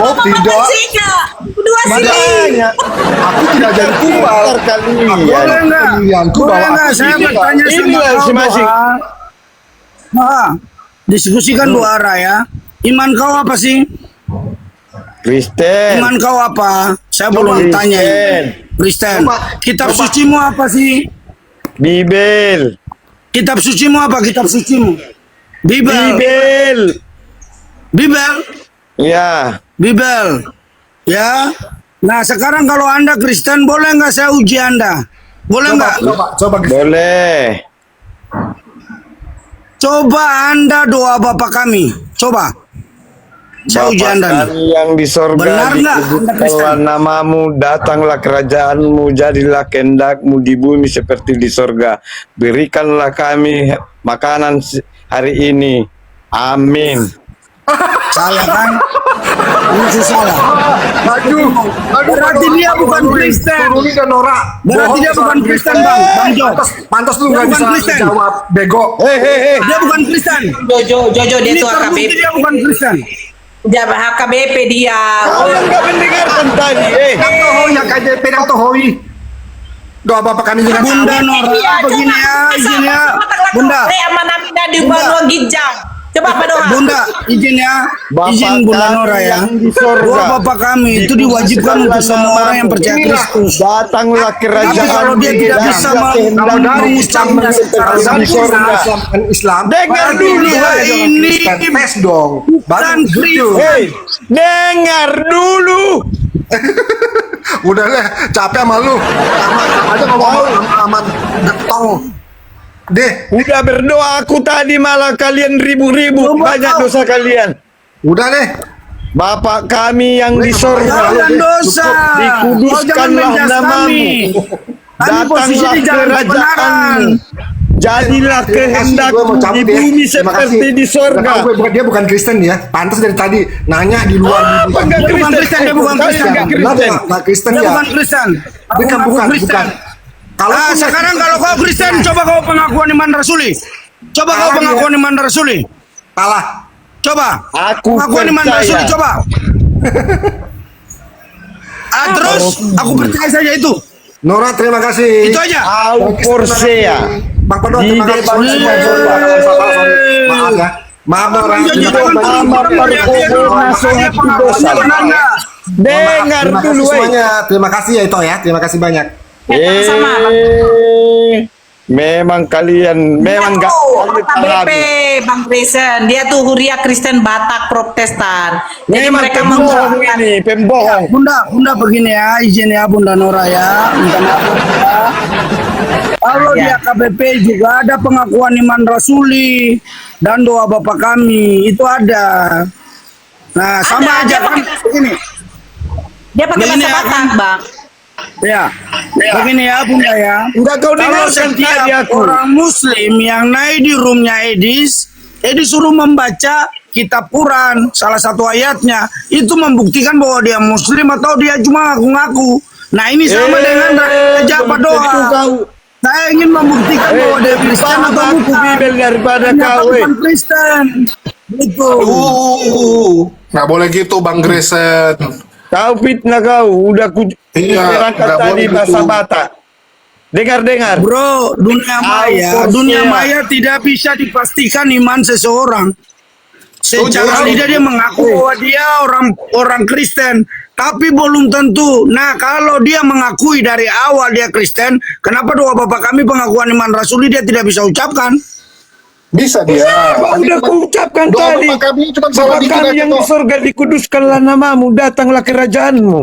Oh tidak. Dua sini. Makanya Aku tidak jadi tumbal. kalian. Boleh nggak? Pilihanku Boleh bahwa nggak? aku Saya tidak. bertanya sama Inilah kau masing-masing. Doha. Diskusikan 2 arah ya. Iman kau apa sih? Kristen. Iman kau apa? Saya belum tanya. Kristen. Kitab sucimu apa sih? Bibel. Kitab sucimu apa? Kitab sucimu? Bibel. Bibel. Ya. Bibel. Ya. Nah sekarang kalau Anda Kristen, boleh nggak saya uji Anda? Boleh nggak? Coba. Boleh. Coba Anda doa Bapa kami. Coba. Saya uji Anda nih. Kami yang di sorga, Benar nggak Anda Kristen? dikuduskanlah namamu, datanglah kerajaanmu, jadilah kehendakmu di bumi seperti di sorga. Berikanlah kami makanan hari ini. Amin. Salah kan? Ini salah. Berarti dia bukan Kristen. Turunin dan Nora. Berarti dia bukan Kristen, Bang Jo. Pantas lu Dia nggak bukan bisa Kristen. jawab bego. Dia bukan Kristen. Jojo dia Ini tuh terbukti HKBP. dia bukan Kristen. Dia HKBP dia. Kau yang gak mendengarkan tadi. Tohoi yang KJP dan Tohoi. Doa Bapak kami dengan Bunda Nora, begini ya, izin ya. Bunda. Di Banu Gijang. Coba Pak Doha. Bunda, izin ya. Izin Bunda Nora ya. Doa Bapak kami itu diwajibkan untuk semua orang yang percaya Kristus. Datanglah Tapi kerajaan. kalau dia tidak bisa kalau dari Islam mengucapkan secara dari sempurna, Islam Dengar dulu, ini tes dong. bukan Setuju. Hei, dengar dulu. Udah lah, capek sama lu. Sama aja ngomong sama getong. Deh, Udah berdoa aku tadi malah kalian ribu-ribu. Banyak dosa kalian. udah deh. Bapak kami yang di sorga, jangan dosa. dikuduskanlah Kau jangan namamu. menjudge kami. Kami posisi Datanglah di jalan kebenaran. kerajaanmu. Jadilah Gue mau kehendakmu cabut di ya. bumi Terima seperti kasih. di sorga. Dia bukan Kristen ya. Pantas dari tadi nanya di luar. Apa enggak Dia bukan Kristen, dia bukan Kristen. Enggak Kristen. Nggak Kristen Dia ya. bukan Kristen. Bukan, Aku bukan, Kristen. bukan. Kalau Nah, sekarang kalau kau Kristen, coba kau pengakuan iman rasuli. Coba kau Salah pengakuan iman rasuli. salah. Coba. Aku Pengakuan iman percaya. rasuli, coba. Terus aku percaya saja itu. Nora, terima kasih. Itu aja. Au Porsea. Bang Pedot, terima kasih. Sorry. Maaf ya. Maaf Nora. Jangan Terima kasih. Ama dosa. Dengar Terima kasih dulu, semuanya. Terima kasih ya itu ya. Terima kasih banyak. Sama-sama. Memang kalian memang Dia nggak tuh kalian KBP, alami. Bang Grayson. Dia tuh Huria Kristen Batak Protestan. Jadi Memang mereka pembohong menggunakan ini, pembohong. Bunda begini ya, izin ya Bunda Nora ya, minta maaf ya. Kalau Ya. dia KBP juga ada pengakuan iman rasuli dan doa Bapa kami, itu ada. Nah, sama Ada, aja dia kan pakai- begini. dia pakai Begini bahasa ya, Batak, Bang. Ya, begini ya Bunda ya. Enggak kau Kalau dengarkan tadi setiap aku. orang Muslim yang naik di roomnya Edis suruh membaca kitab Quran, salah satu ayatnya, itu membuktikan bahwa dia Muslim atau dia cuma ngaku-ngaku. Nah ini sama dengan Raja Itu Padoa. kau Saya ingin membuktikan bahwa dia Kristen paham atau aku bukan. Bibel daripada Ternyata kau. bukan Kristen. Gitu. Nggak boleh gitu Bang Grayson. Kau fitnah kau, udah ku Iya, terangkan nggak tadi boleh bahasa gitu. Batak. Dengar. Bro, dunia Kau maya tidak bisa dipastikan iman seseorang. Secara Setuju. lidah dia mengaku bahwa dia orang Kristen, tapi belum tentu. Nah, kalau dia mengakui dari awal dia Kristen, kenapa doa Bapa kami pengakuan iman rasuli dia tidak bisa ucapkan? Bisa dia. Udah ku ucapkan Doa tadi. Bapa kami cuma salah Bapa dikit kami aja yang di kok. sorga, dikuduskanlah namamu, datanglah kerajaanmu.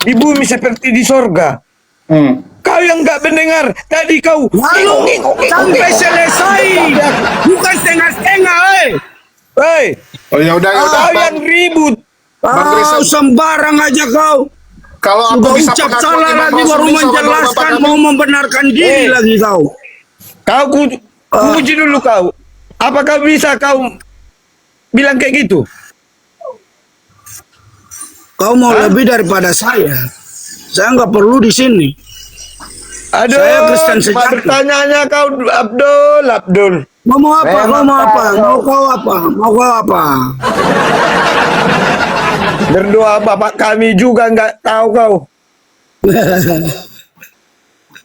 Di bumi seperti di sorga. Kau yang nggak mendengar, tadi kau Lalu sampai selesai, bukan setengah-setengah, Hei, Oh ya udah kau Bang. yang ribut. Bang Grayson, sembarang aja kau. kalau aku Sudah bisa ucap pengakuan salah iman lagi baru rasuli sama doa Bapa menjelaskan kami, mau membenarkan diri lagi kau. Kau uji dulu kau. Apa kau bisa kau bilang kayak gitu? Kau mau lebih daripada saya. Saya nggak perlu di sini. Aduh, Saya Kristen cuma sejati. bertanya kau Abdul. Mau apa? Memang Kau mau apa? kau- Mau kau apa? Mau kau apa? Berdoa Bapak kami juga nggak tahu kau.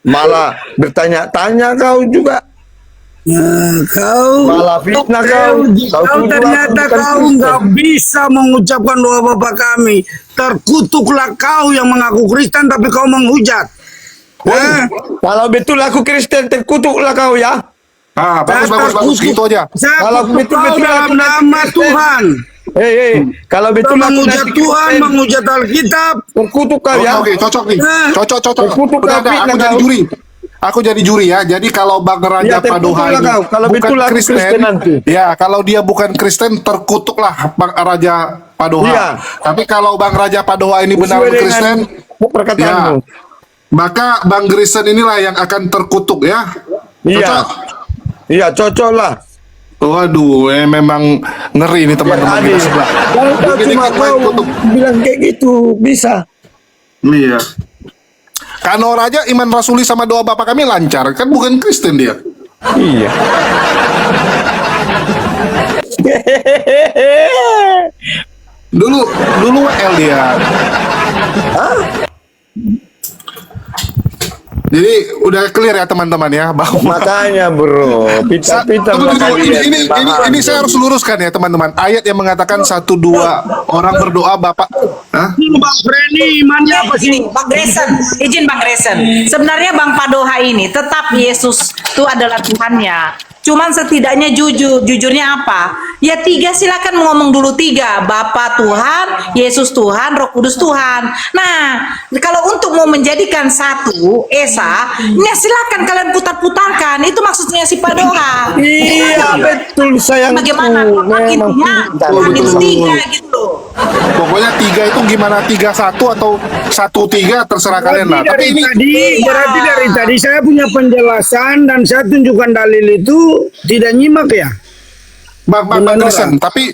Malah bertanya-tanya kau juga. Nah, kau Malah fitnah kau. kau tuduh ternyata aku bukan kau Kristen. nggak bisa mengucapkan doa Bapa kami. Terkutuklah kau yang mengaku Kristen tapi kau menghujat. Kalau betul aku Kristen, terkutuklah kau ya. bagus gitu aja. Saya Kalau kutuk betul-betul kau dalam aku nanti nama Kristen. Tuhan. Hei, kalau Kau betul aku menghujat nanti Tuhan, Kristen, menghujat Alkitab. terkutuk kau ya. Oke, cocok nih. Cocok. Terkutuk Udah, kau, aku fitnah jadi kau. juri. Aku jadi juri ya. Jadi kalau Bang Raja Ya, terkutuklah Padoha ini kau. Kalau bukan betul aku Kristen nanti. ya kalau dia bukan Kristen terkutuklah Bang Raja Padoha. Iya. Tapi kalau Bang Raja Padoha ini benar Sesuai dengan Kristen, perkataanmu. ya, maka Bang Grayson inilah yang akan terkutuk ya. Iya. Cocok? Iya, cocok lah. Waduh, memang ngeri ini teman-teman Tadi, kita sebelah. kalau kau Begini cuma kita kau kutuk. bilang kayak gitu, bisa. Iya. Kano Raja iman rasuli sama doa Bapak kami lancar, kan bukan Kristen dia. Iya. Dulu WL dia. Jadi udah clear ya teman-teman ya bahwa Makanya bro, pita-pita Tunggu, tunggu. kalian ini memahami. saya harus luruskan ya teman-teman. Ayat yang mengatakan 1-2 orang berdoa Bapak. Hah? Bang Freddy, imannya apa sih? Gini, Bang Grayson, izin Bang Grayson. Sebenarnya Bang Padoha ini tetap Yesus itu adalah Tuhannya. Cuman setidaknya jujurnya apa? Ya tiga, silakan ngomong dulu tiga. Bapa Tuhan, Yesus Tuhan, Roh Kudus Tuhan. Nah, kalau untuk mau menjadikan satu Esa, ya silakan kalian putar-putarkan. Itu maksudnya si Padoha. Iya betul sayangku. Bagaimana? Memang Intinya pintar. Tuhan itu Betul. tiga gitu loh. Pokoknya 3 itu gimana 3-1 atau 1-3 terserah kalian lah. Tapi ini Berarti dari tadi saya punya penjelasan dan saya tunjukkan dalil itu tidak nyimak ya. Bang Benar, Grayson, tapi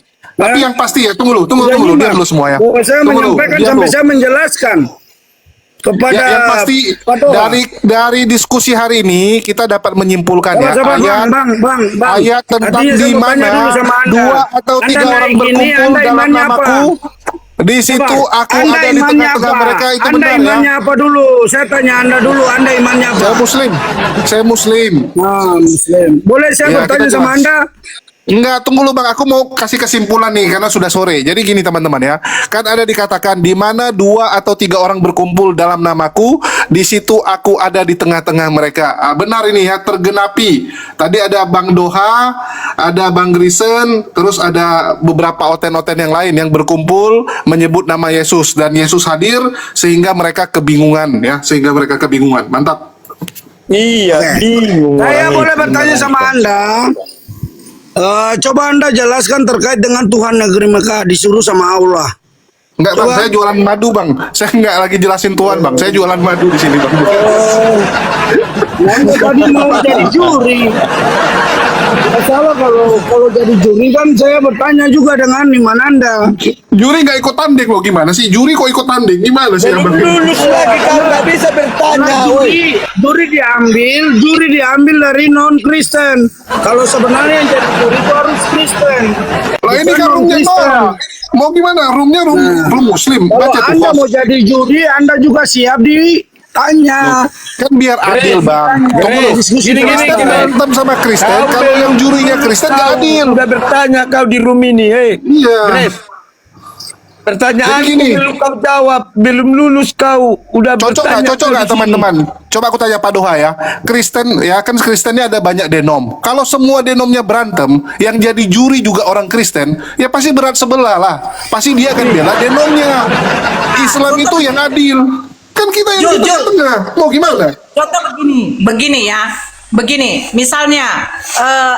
yang pasti ya tunggu dulu, diam dulu semua ya. Bahwa saya Tunggu dulu, menyampaikan diam sampai dulu. saya menjelaskan kepada Ya, yang pasti Padoha. dari diskusi hari ini kita dapat menyimpulkan ya Sabar, ayat bang. ayat tentang Artinya saya di mau tanya mana dulu sama Anda. 2 atau 3 Anda orang naik gini, berkumpul Anda dalam imannya namaku. Di situ aku Anda ada di imannya tengah-tengah apa? mereka itu Anda benar ya. imannya apa dulu? Saya tanya Anda dulu, Anda imannya apa? Saya Muslim. Nah, Muslim. Boleh saya Ya, bertanya kita sama jelas. Anda? Enggak, tunggu lu Bang, aku mau kasih kesimpulan nih karena sudah sore. Jadi gini teman-teman ya, kan ada dikatakan di mana 2 atau 3 orang berkumpul dalam namaku, di situ aku ada di tengah-tengah mereka. Benar ini ya, tergenapi. Tadi ada Bang Doha, ada Bang Grisen, terus ada beberapa oten-oten yang lain yang berkumpul menyebut nama Yesus dan Yesus hadir sehingga mereka kebingungan ya, sehingga mereka kebingungan. Mantap. Iya, bingung. Saya orang boleh itu. bertanya sama Anda. Coba Anda jelaskan terkait dengan Tuhan negeri Mekah disuruh sama Allah. Enggak Bang, Coba. saya jualan madu Bang. Saya enggak lagi jelasin Tuhan Bang. Saya jualan madu di sini Bang. Anda tadi mau jadi juri. Salah kalau jadi juri kan saya bertanya juga dengan iman Anda. Juri nggak ikut tanding loh, gimana sih? Juri kok ikut tanding? Gimana sih Belum Abang? lulus lagi kau nggak bisa bertanya, Nah, woi. juri diambil dari non Kristen. Kalau sebenarnya yang jadi juri itu harus Kristen. Lah ini bukan kan roomnya non-Kristen. Nora. Mau gimana? Roomnya belum Muslim. Kalau Baca tuh Anda host. mau jadi juri, Anda juga siap ditanya. Kan biar adil Bang. Tunggu lu. Diskusi Kristen gini. berantem sama Kristen. Kau Kalau yang jurinya Kristen nggak Kau adil. udah bertanya kau di room ini, Iya. Grace. Pertanyaan Jadi gini. belum kau jawab, belum lulus kau udah Cocok bertanya. nggak kau di sini. teman-teman? Coba aku tanya Pak Doha ya. Kristen ya kan Kristennya ada banyak denom. Kalau semua denomnya berantem, yang jadi juri juga orang Kristen, ya pasti berat sebelah lah. Pasti dia akan bela denomnya. Islam itu yang adil. Kan kita yang di Jujur. tengah. Mau gimana? Contoh begini ya. Begini, misalnya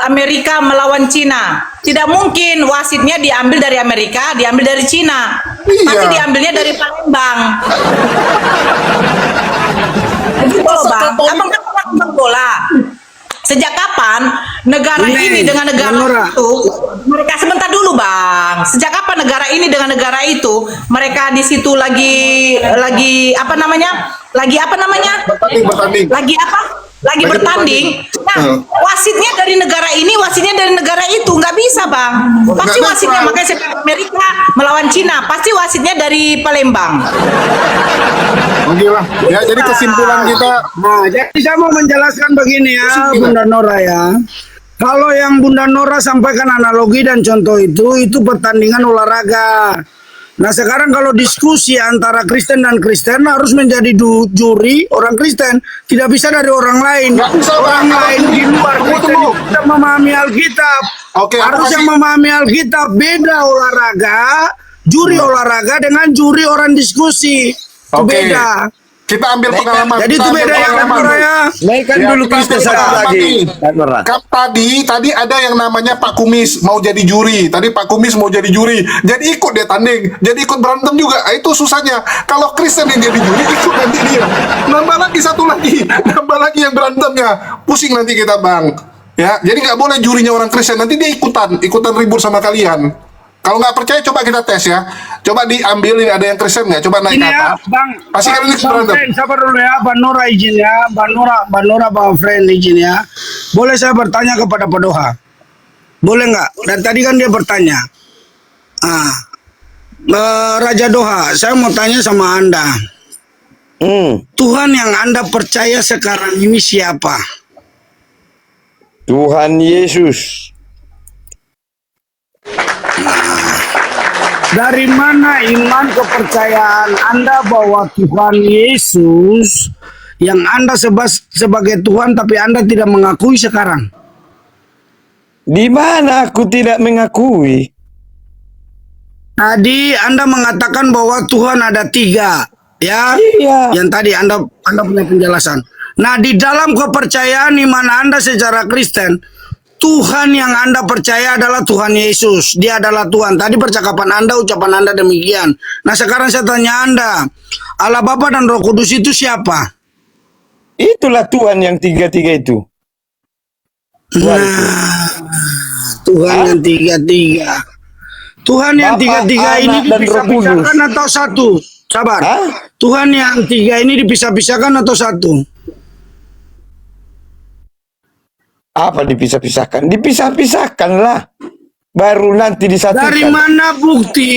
Amerika melawan Cina, tidak mungkin wasitnya diambil dari Amerika, diambil dari Cina, Iya. pasti diambilnya dari Palembang. Begitu loh bang, abang kan pernah nonton bola. Sejak kapan negara ini dengan negara Nora. itu mereka sebentar dulu bang. Sejak kapan negara ini dengan negara itu mereka di situ lagi apa namanya? Lagi apa namanya? Bertanding. Lagi apa? Lagi bertanding. Nah, wasitnya dari negara ini, wasitnya dari negara itu, nggak bisa bang. Pasti Nggak wasitnya, netral. makanya saya Amerika melawan Cina, pasti wasitnya dari Palembang. Oke lah. Ya jadi kesimpulan kita. Nah, jadi saya mau menjelaskan begini ya, Bunda Nora ya. Kalau yang Bunda Nora sampaikan analogi dan contoh itu pertandingan olahraga. Nah sekarang kalau diskusi antara Kristen dan Kristen harus menjadi juri orang Kristen, tidak bisa dari orang lain. Nggak bisa, Orang Bang. lain di luar Tunggu, Kristen tunggu. itu tidak memahami Alkitab. Oke, aku Harus yang kasih- memahami Alkitab. Beda olahraga, juri olahraga dengan juri orang diskusi. Itu Oke. beda. Kita ambil pengalaman. Jadi Kita itu ambil beda ya pengalaman. Nora ya. Naikkan Ya, dulu kita Kristen ambil satu pengalaman lagi. nih. Kak Nora. Tadi ada yang namanya Pak Kumis mau jadi juri. Tadi Pak Kumis mau jadi juri. Jadi ikut dia tanding. Jadi ikut berantem juga. Itu susahnya. Kalau Kristen yang jadi juri ikut nanti dia. Nambah lagi satu lagi. Nambah lagi yang berantemnya. Pusing nanti kita bang. Ya, jadi nggak boleh jurinya orang Kristen. Nanti dia ikutan ribut sama kalian. Kalau nggak percaya coba kita tes ya. Coba diambil ini ada yang Kristen nggak? Coba naik Ini ke ya, atas. Bang. Pasti kan ini Bang berantem. Friend, sabar dulu ya, Bang Nora izin ya, Bang Nora, Bang Friend izin ya. Boleh saya bertanya kepada Pak Doha? Boleh nggak? Dan tadi kan dia bertanya. Raja Doha, saya mau tanya sama Anda. Tuhan yang Anda percaya sekarang ini siapa? Tuhan Yesus. Dari mana iman kepercayaan Anda bahwa Tuhan Yesus yang Anda sebut sebagai Tuhan tapi Anda tidak mengakui sekarang? Di mana aku tidak mengakui? Tadi Anda mengatakan bahwa Tuhan ada 3, ya? Iya. Yang tadi Anda punya penjelasan. Nah, di dalam kepercayaan iman Anda secara Kristen, Tuhan yang Anda percaya adalah Tuhan Yesus. Dia adalah Tuhan. Tadi percakapan Anda, ucapan Anda demikian. Nah, sekarang saya tanya Anda, Allah Bapa dan Roh Kudus itu siapa? Itulah Tuhan yang tiga-tiga itu. Nah, Tuhan yang tiga-tiga. Tuhan yang Bapa, tiga-tiga ini Anak, dan Roh dipisah-pisahkan atau satu? Sabar. Hah? Tuhan yang 3 ini dipisah-pisahkan atau satu? Apa dipisah-pisahkan? Dipisah-pisahkan lah. Baru nanti disatukan. Dari mana bukti?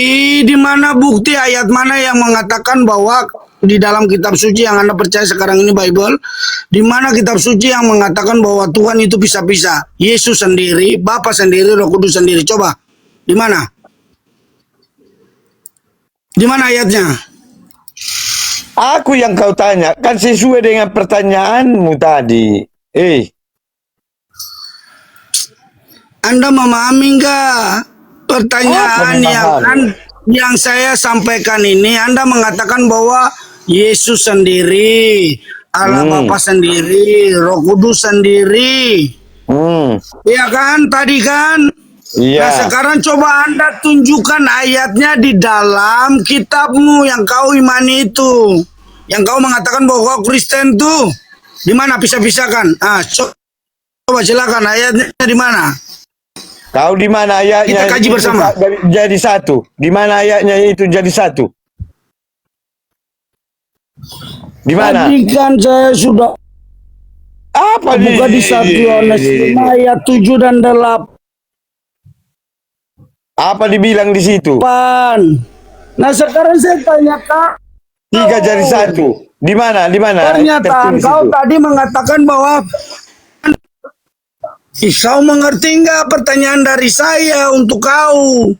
Di mana bukti ayat mana yang mengatakan bahwa di dalam kitab suci yang Anda percaya sekarang ini Bible, di mana kitab suci yang mengatakan bahwa Tuhan itu pisah-pisah. Yesus sendiri, Bapa sendiri, Roh Kudus sendiri. Coba, di mana? Di mana ayatnya? Aku yang kau tanya, kan sesuai dengan pertanyaanmu tadi. Anda memahami enggak pertanyaan memahami? yang saya sampaikan ini? Anda mengatakan bahwa Yesus sendiri, Allah Bapa sendiri, Roh Kudus sendiri. Iya kan? Tadi kan? Iya. Nah sekarang coba Anda tunjukkan ayatnya di dalam kitabmu yang kau imani itu. Yang kau mengatakan bahwa kau Kristen tuh. Di mana pisah-pisahkan? Coba silakan ayatnya di mana? Kau di mana ayatnya? Kita kaji bersama. Jadi satu. Di mana ayatnya itu jadi satu? Di mana? Tadi kan saya sudah Apa buka di 1 Yohanes 5 ayat 7 dan 8. Apa dibilang di situ? Nah sekarang saya tanyakan 3 jadi 1. Di mana? Di mana? pernyataan Tertulis kau itu. tadi mengatakan bahwa kau mengerti nggak pertanyaan dari saya untuk kau?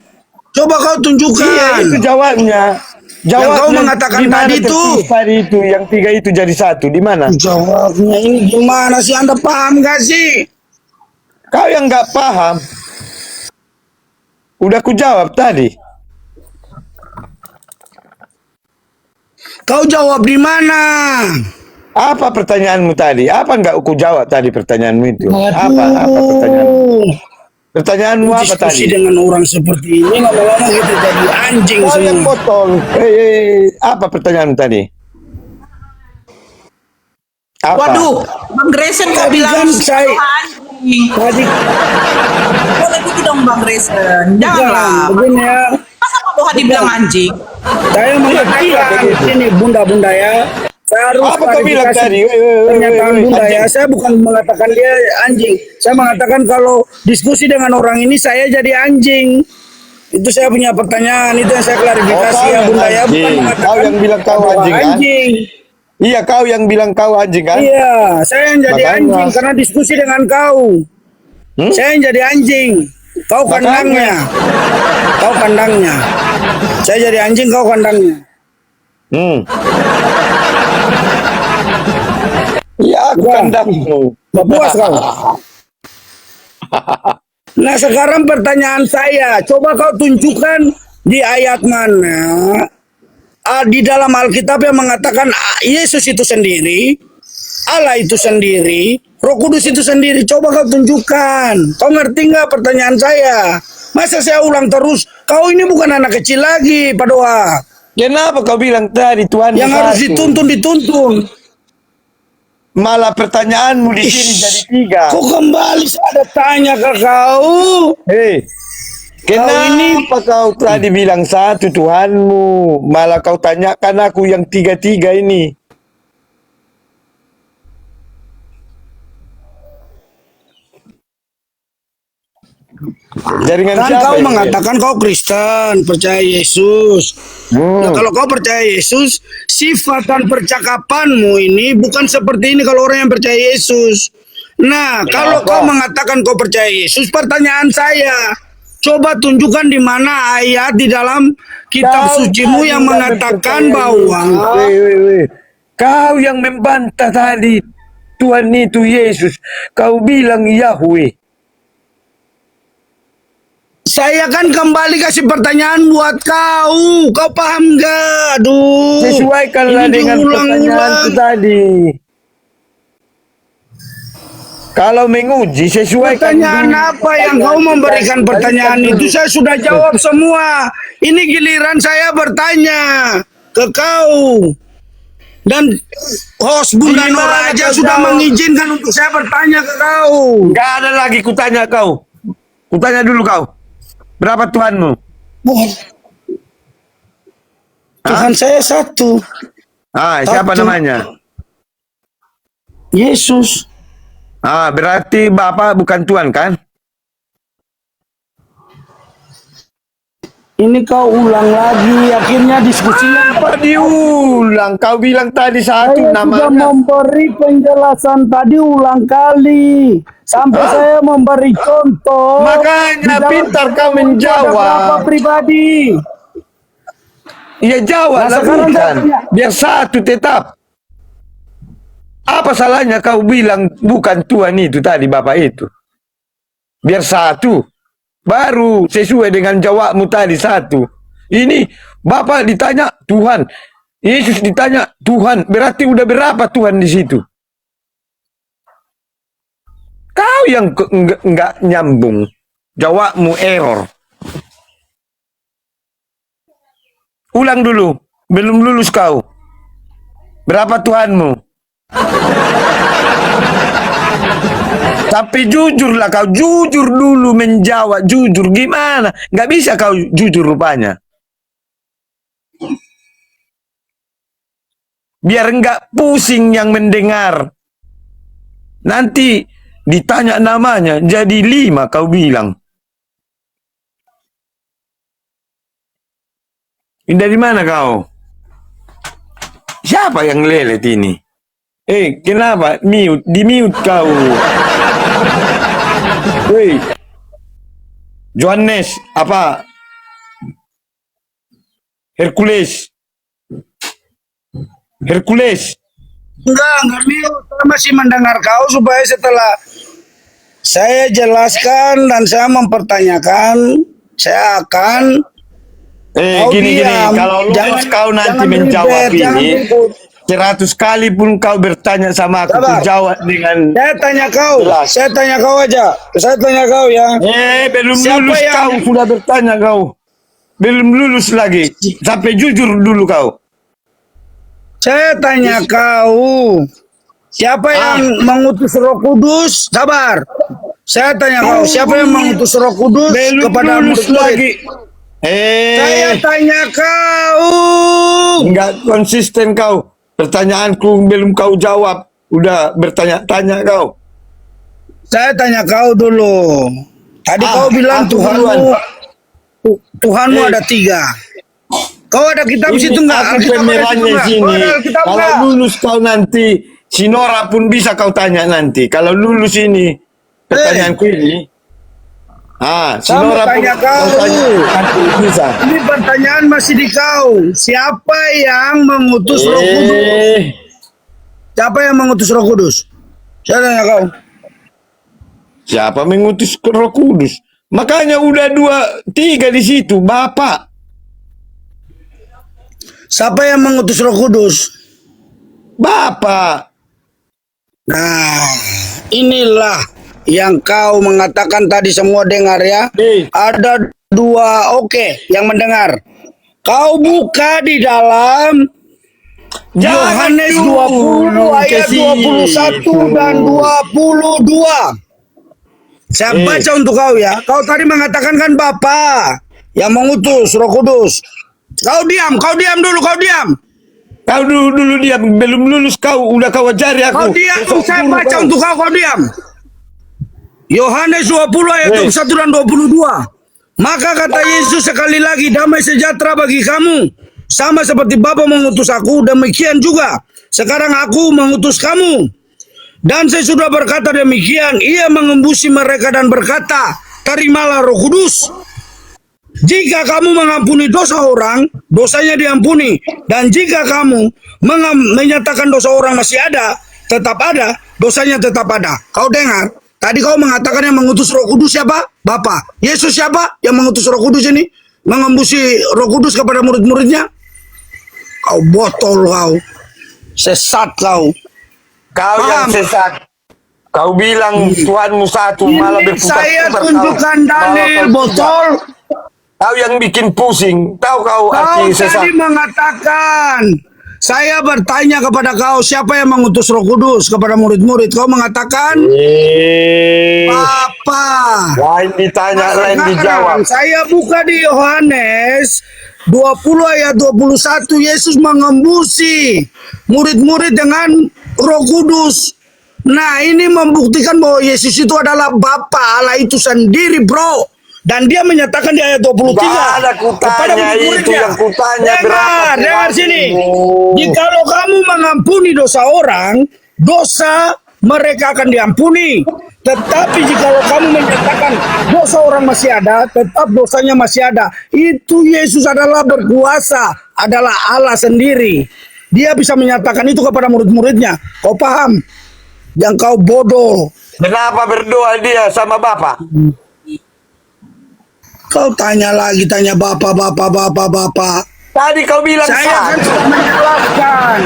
Coba kau tunjukkan. Iya, itu jawabnya. Yang kau mengatakan di mana tadi tertulis tadi itu yang 3 itu jadi 1. Di mana? Jawabnya ini gimana sih? Anda paham gak sih? Kau yang nggak paham. Udah ku jawab tadi. Kau jawab di mana? Apa pertanyaanmu tadi? Apa nggak ku jawab tadi pertanyaanmu itu? Apa pertanyaanmu? Pertanyaanmu apa Diskusi tadi? dengan orang seperti ini lama-lama kita jadi anjing Kau yang semua. potong. Apa pertanyaanmu tadi? Apa? Waduh, Bang Grayson kok Tadi bilang kan saya tadi boleh gitu dong Bang Grayson. Janganlah. begini ya. Masa Pak Doha dibilang anjing? Saya mengatakan ini bunda-bunda ya. Saya harus Apa kau bilang klarifikasi tadi? pernyataan bunda Anjing. ya. Saya bukan mengatakan dia anjing. Saya mengatakan kalau diskusi dengan orang ini saya jadi anjing. Itu saya punya pertanyaan. Itu yang saya klarifikasi kau ya yang bunda ya. Bukan anjing. mengatakan Kau yang bilang kau bahwa anjing, kan? anjing. Iya, kau yang bilang kau anjing kan? Iya, saya yang jadi Makanya. anjing karena diskusi dengan kau. Saya yang jadi anjing. Kau Makanya. kandangnya. Kau kandangnya. Saya jadi anjing, kau kandangnya. Iya, aku Wah. kandangmu. Gak puas kau. Nah sekarang pertanyaan saya, coba kau tunjukkan di ayat mana di dalam Alkitab yang mengatakan Yesus itu sendiri, Allah itu sendiri, Roh Kudus itu sendiri. Coba kau tunjukkan. Kau ngerti nggak pertanyaan saya? Masa saya ulang terus? Kau ini bukan anak kecil lagi, Pak Doa. Kenapa kau bilang tadi Tuhan Yang harus dituntun. Malah pertanyaanmu di sini jadi 3. Kok kembali saya ada tanya ke kau? Kenapa kau tadi bilang 1 Tuhanmu, malah kau tanyakan aku yang 3 ini? Jaringan Kan siapa kau ini? mengatakan kau Kristen, percaya Yesus. Nah, kalau kau percaya Yesus, sifat dan percakapanmu ini bukan seperti ini kalau orang yang percaya Yesus. Nah, kalau kau mengatakan kau percaya Yesus, pertanyaan saya, coba tunjukkan di mana ayat di dalam kitab sucimu yang mengatakan bahwa Kau yang membantah tadi Tuhan itu Yesus, kau bilang Yahweh. saya kan kembali kasih pertanyaan buat kau. Kau paham gak? Aduh. Sesuaikanlah ini dengan pertanyaanku tadi. Kalau menguji sesuaikan pertanyaan dulu apa yang kau memberikan pertanyaan itu? Saya sudah jawab semua. Ini giliran saya bertanya ke kau. Dan host Bunda Nora aja sudah mengizinkan untuk saya bertanya ke kau. Gak ada lagi kutanya kau. Kutanya dulu kau. Berapa Tuhanmu? Tuhan saya satu. Siapa Satu. namanya? Yesus. Berarti Bapak bukan Tuhan kan? Ini kau ulang lagi, akhirnya diskusinya. Apa diulang? Kau bilang tadi satu Saya sudah namanya. memberi penjelasan tadi ulang kali. Sampai saya memberi contoh. Makanya Di dalam pintar kau itu ada menjawab. berapa pribadi? Ya jawab Nah, lah sekarang bukan. saya tanya. Biar satu tetap. Apa salahnya kau bilang bukan Tuhan itu tadi Bapak itu? Biar satu. Baru sesuai dengan jawabmu tadi satu. Ini Bapak ditanya Tuhan. Yesus ditanya Tuhan. Berarti udah berapa Tuhan di situ? Kau yang enggak nyambung. Jawabmu error. Ulang dulu. Belum lulus kau. Berapa Tuhanmu? Tapi jujurlah kau. Jujur dulu menjawab. Jujur gimana? Nggak bisa kau jujur rupanya. Biar nggak pusing yang mendengar. Nanti ditanya namanya. Jadi 5 kau bilang. Ini dari mana kau? Siapa yang lelet ini? Kenapa? Mute. Di-mute kau. Woi. Johannes. Apa? Hercules. Enggak mute. Saya masih mendengar kau supaya setelah saya jelaskan dan saya mempertanyakan, saya akan Gini. diam. Kalau lulus kau nanti menjawab ribet, jangan ini, ribut. 100 kali pun kau bertanya sama aku, Sabar. ku jawab dengan Saya tanya kau, jelas. saya tanya kau aja. Saya tanya kau ya. Belum Siapa lulus yang- kau sudah bertanya kau. Belum lulus lagi. Sampai jujur dulu kau. Saya tanya kau. Siapa yang mengutus Roh Kudus? Sabar. Saya tanya kau, siapa yang mengutus Roh Kudus Belum kepada lulus murid-murid? lagi. Saya tanya kau. Enggak konsisten kau. Pertanyaanku belum kau jawab. Udah bertanya-tanya kau. Saya tanya kau dulu. Tadi kau bilang aku duluan. Tuhanmu ada 3. Kau ada kitab Ini situ enggak? aku Alkitab ada situ pemerannya enggak? sini. Kau ada Alkitab Kalau enggak? lulus kau nanti, si Nora pun bisa kau tanya nanti. Kalau lulus ini, pertanyaanku ini. Si Sama Nora pun tanya kau. tanya nanti bisa. Ini pertanyaan masih di kau. Siapa yang mengutus Roh Kudus? Siapa yang mengutus Roh Kudus? Saya tanya kau. Siapa mengutus Roh Kudus? Makanya udah 2, 3 di situ, Bapak. Siapa yang mengutus Roh Kudus? Bapak. Nah, inilah yang kau mengatakan tadi, semua dengar ya. Ada 2, oke, yang mendengar. Kau buka di dalam Jangan Yohanes dulu 20 ayat ke situ. 21 dan 22. Saya baca untuk kau ya. Kau tadi mengatakan kan Bapa yang mengutus Roh Kudus. Kau diam dulu, kau diam. Kau dulu diam, belum lulus kau, udah kau ajari aku. Kau diam, Besok saya dulu baca kau. untuk kau diam. Yohanes 20 ayat 21 dan 22. Maka kata Yesus sekali lagi, damai sejahtera bagi kamu. Sama seperti Bapa mengutus aku, demikian juga sekarang aku mengutus kamu. Dan saya sudah berkata demikian, ia mengembusi mereka dan berkata, terimalah Roh Kudus. Jika kamu mengampuni dosa orang, dosanya diampuni. Dan jika kamu menyatakan dosa orang masih ada, tetap ada, dosanya tetap ada. Kau dengar? Tadi kau mengatakan yang mengutus Roh Kudus siapa? Bapa. Yesus siapa yang mengutus Roh Kudus ini? Mengembusi Roh Kudus kepada murid-muridnya? Kau botol kau. Sesat kau. Kau yang Paham? sesat. Kau bilang Tuhanmu satu, malah Ini berputar-putar saya kau. tunjukkan Malah dalil, kau botol. Kau yang bikin pusing. Tahu kau Kau arti sesat. tadi mengatakan, saya bertanya kepada kau, siapa yang mengutus Roh Kudus kepada murid-murid? Kau mengatakan, Bapa. Lain ditanya, lain dijawab. Saya buka di Yohanes 20 ayat 21, Yesus mengembusi murid-murid dengan Roh Kudus. Nah, ini membuktikan bahwa Yesus itu adalah Bapa Allah itu sendiri, bro. Dan dia menyatakan di ayat 23 Nggak ada kepada kutanya itu murid-muridnya. yang kutanya Dengar, berapa dengar Tuhanmu? sini. Jikalau kamu mengampuni dosa orang, dosa mereka akan diampuni. Tetapi jikalau kamu menyatakan dosa orang masih ada, tetap dosanya masih ada. Itu Yesus adalah berkuasa, adalah Allah sendiri. Dia bisa menyatakan itu kepada murid-muridnya. Kau paham? Yang kau bodoh. Kenapa berdoa dia sama Bapak? Kau tanya lagi, tanya bapak. Tadi kau bilang Saya kan satu. sudah menjelaskan.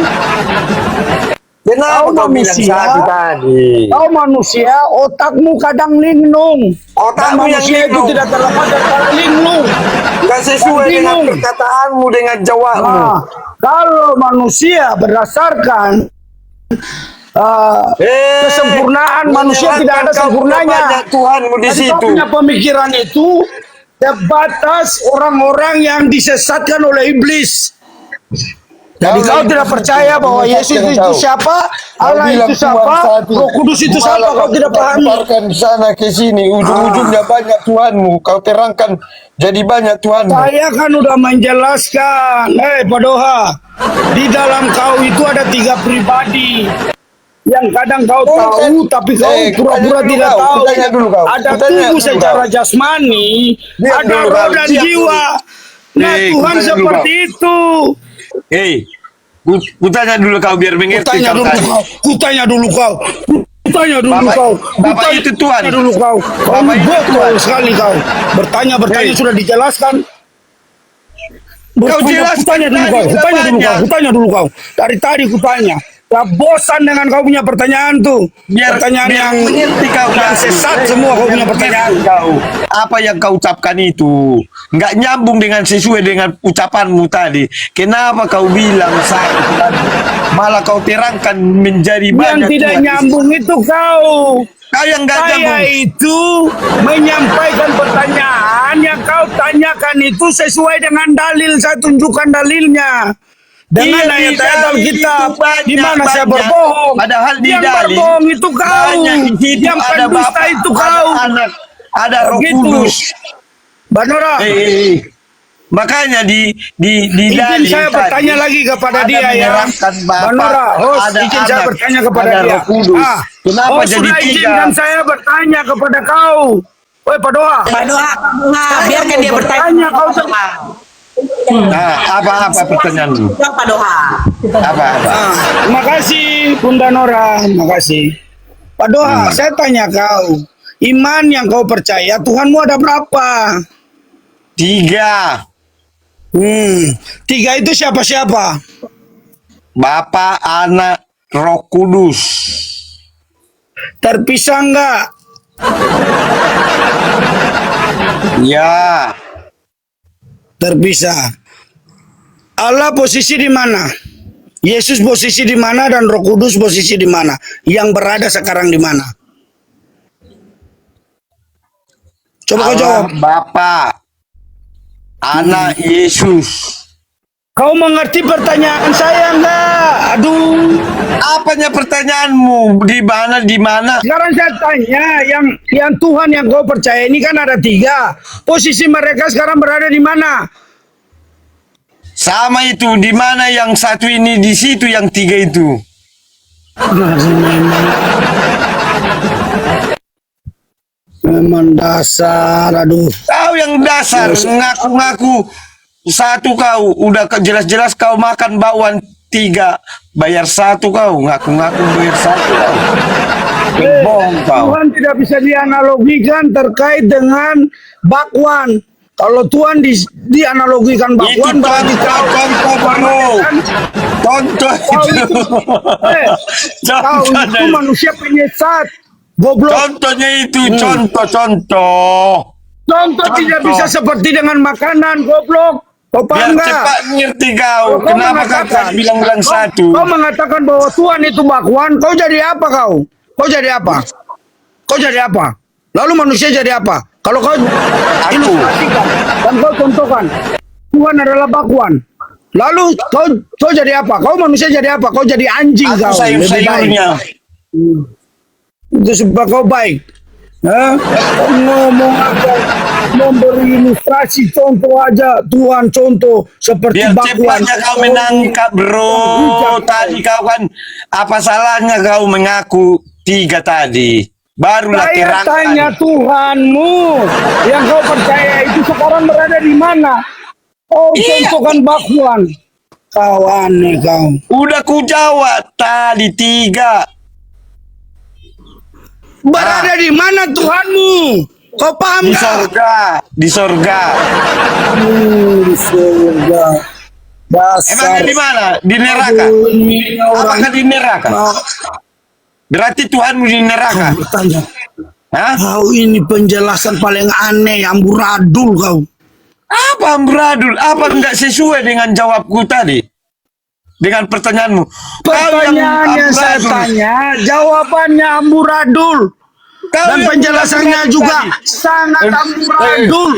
Kenapa kau bilang satu tadi? Kau manusia, otakmu kadang linglung. Otakmu Dan yang manusia itu linglung. tidak terlepas dari linglung. Gak sesuai dengan Bingung. perkataanmu, dengan jawabmu. Nah, kalau manusia berdasarkan kesempurnaan manusia tidak ada sempurnanya. Banyak Tuhanmu di Jadi kau situ. punya pemikiran itu terbatas orang-orang yang disesatkan oleh iblis. Jadi kau tidak percaya bahwa Yesus itu siapa, Allah itu siapa, Roh Kudus itu siapa, kau tidak pahami. Keluarkan sana ke sini, ujung-ujungnya banyak Tuhanmu. Kau terangkan jadi banyak Tuhanmu. Saya kan udah menjelaskan, Pak Doha, di dalam kau itu ada 3 pribadi. Yang kadang kau tahu, tapi kau pura-pura tidak tahu. Ada tubuh secara jasmani, ada roh dan jiwa. Nah, Tuhan seperti itu. Ku tanya dulu kau biar mengerti. Kutanya dulu kau. Bapak itu Tuhan. Kau Bapak itu bodoh Tuhan. sekali kau. Bertanya sudah dijelaskan. Kau jelaskan Kutanya dulu kau. Dari tadi kutanya. Gak bosan dengan kau punya pertanyaan tuh. Pertanyaan yang mengerti kau yang sesat semua kau punya pertanyaan. Apa yang kau ucapkan itu nggak nyambung dengan sesuai dengan ucapanmu tadi. Kenapa kau bilang satu tadi? Malah kau terangkan menjadi Yang banyak tidak Tuhan. nyambung itu kau. Kau yang nggak Saya nyambung. itu menyampaikan pertanyaan yang kau tanyakan itu sesuai dengan dalil. Saya tunjukkan dalilnya. Dengan Iya, ayat-ayat di Alkitab, dalil itu di mana saya banyak. berbohong. Padahal di yang dalil berbohong itu kau. banyak di situ Yang ada pendusta Bapak, itu ada kau. Anak, ada Roh Begitu. Kudus. Banora, Makanya di izin dalil saya tadi bertanya lagi kepada ada dia ya. menyerahkan Bapak, Banora, host, ada izin saya Anak, bertanya kepada ada dia. Roh Kudus. Kenapa host jadi sudah 3? izinkan saya bertanya kepada kau. Woi Pak Doa. Pak Doa, biarkan dia bertanya. Kau Nah, apa pertanyaanmu? Pak Doa. Apa? Terima kasih Bunda Nora, terima kasih. Pak Doa, saya tanya kau, iman yang kau percaya Tuhanmu ada berapa? 3. 3 itu siapa-siapa? Bapak, Anak, Roh Kudus. Terpisah enggak? Ya. Terpisah. Allah posisi di mana? Yesus posisi di mana dan Roh Kudus posisi di mana? Yang berada sekarang di mana? Coba kau jawab. Bapak, Anak, Yesus. Kau mengerti pertanyaan saya enggak? Aduh. Apanya pertanyaanmu? Di mana? Sekarang saya tanya, yang Tuhan yang kau percaya ini kan ada 3. Posisi mereka sekarang berada di mana? Sama itu, di mana yang satu ini di situ, yang 3 itu. Memang dasar, aduh. Kau yang dasar, ngaku-ngaku satu kau, udah jelas-jelas kau makan bakwan 3, bayar 1 kau, ngaku-ngaku bayar 1 kau. Bohong kau. Tuhan tidak bisa dianalogikan terkait dengan bakwan. Kalau Tuhan dianalogikan Itu bakwan berarti kau contoh itu. kau itu manusia penyesat, goblok. Contohnya itu contoh. Contoh tidak bisa seperti dengan makanan, goblok. Kau Biar paham nggak? cepat ngerti kau. Kalau kau Kenapa mengatakan- kau bilang satu? Kau mengatakan bahwa Tuhan itu bakwan, kau jadi apa kau? Kau jadi apa? Kau jadi apa? Lalu manusia jadi apa? Kalau kau ilustrasikan dan kau contohkan Tuhan adalah bakwan. Lalu kau jadi apa? Kau manusia jadi apa? Kau jadi anjing Aku kau. Lebih baik. sayur-sayurnya. Itu sebab kau baik. Ngomong aja, memberi ilustrasi contoh aja Tuhan, contoh seperti Biar bakwan. cepatnya kau menangkap bro. Tadi kau kan apa salahnya kau mengaku 3 tadi? Barulah Saya terangkan. tanya Tuhanmu yang kau percaya itu sekarang berada di mana? Oh, Iya. contohkan bakwan. Kau aneh kau. Udah ku jawab tadi 3. Berada di mana Tuhanmu? Kau paham Di nggak? sorga, di sorga. Di surga. Dasar. Emangnya di mana? Di neraka. Aduh, ini orang. Apakah di neraka? Berarti Tuhanmu di neraka. Bertanya. Hah? Kau ini penjelasan paling aneh, amburadul kau. Apa amburadul? Apa enggak sesuai dengan jawabku tadi? Dengan pertanyaanmu. Pertanyaannya saya tanya, jawabannya amburadul. Dan penjelasannya juga sangat amburadul.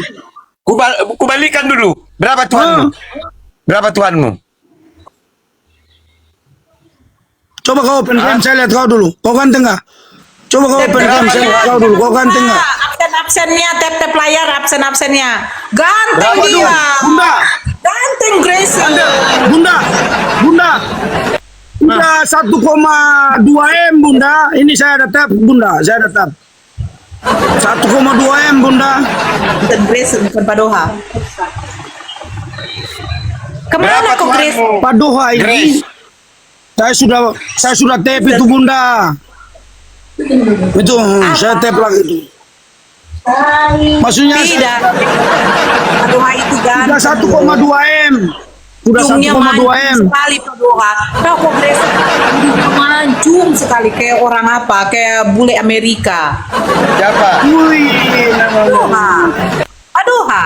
Kubalikan dulu. Berapa Tuhanmu? Berapa Tuhanmu? Coba kau open cam, saya lihat kau dulu. Kau kan tengah. Coba kau open cam, saya lihat kau dulu. Kau kan tengah. Absen-absennya, tap-tap layar, absen-absennya. Ganteng Berapa dia. dulu? Bunda. Ganteng Grace. Bunda. Bunda 1,2 M Bunda. Ini saya ada tap Bunda. Saya ada tap 1,2 M Bunda. Bukan Grace, bukan Padoha. Kemana kok Grace? Padoha ini. Saya sudah tap itu Bunda. Itu saya tap lagi itu. Maksudnya Tidak. Padoha itu ganteng. sudah 1,2 M. Sudah Ujungnya 1,2 M. sekali Padoha. Tahu kok Grace? Mancung sekali kayak orang apa? Kayak bule Amerika. Siapa? Wih, Padoha. Padoha.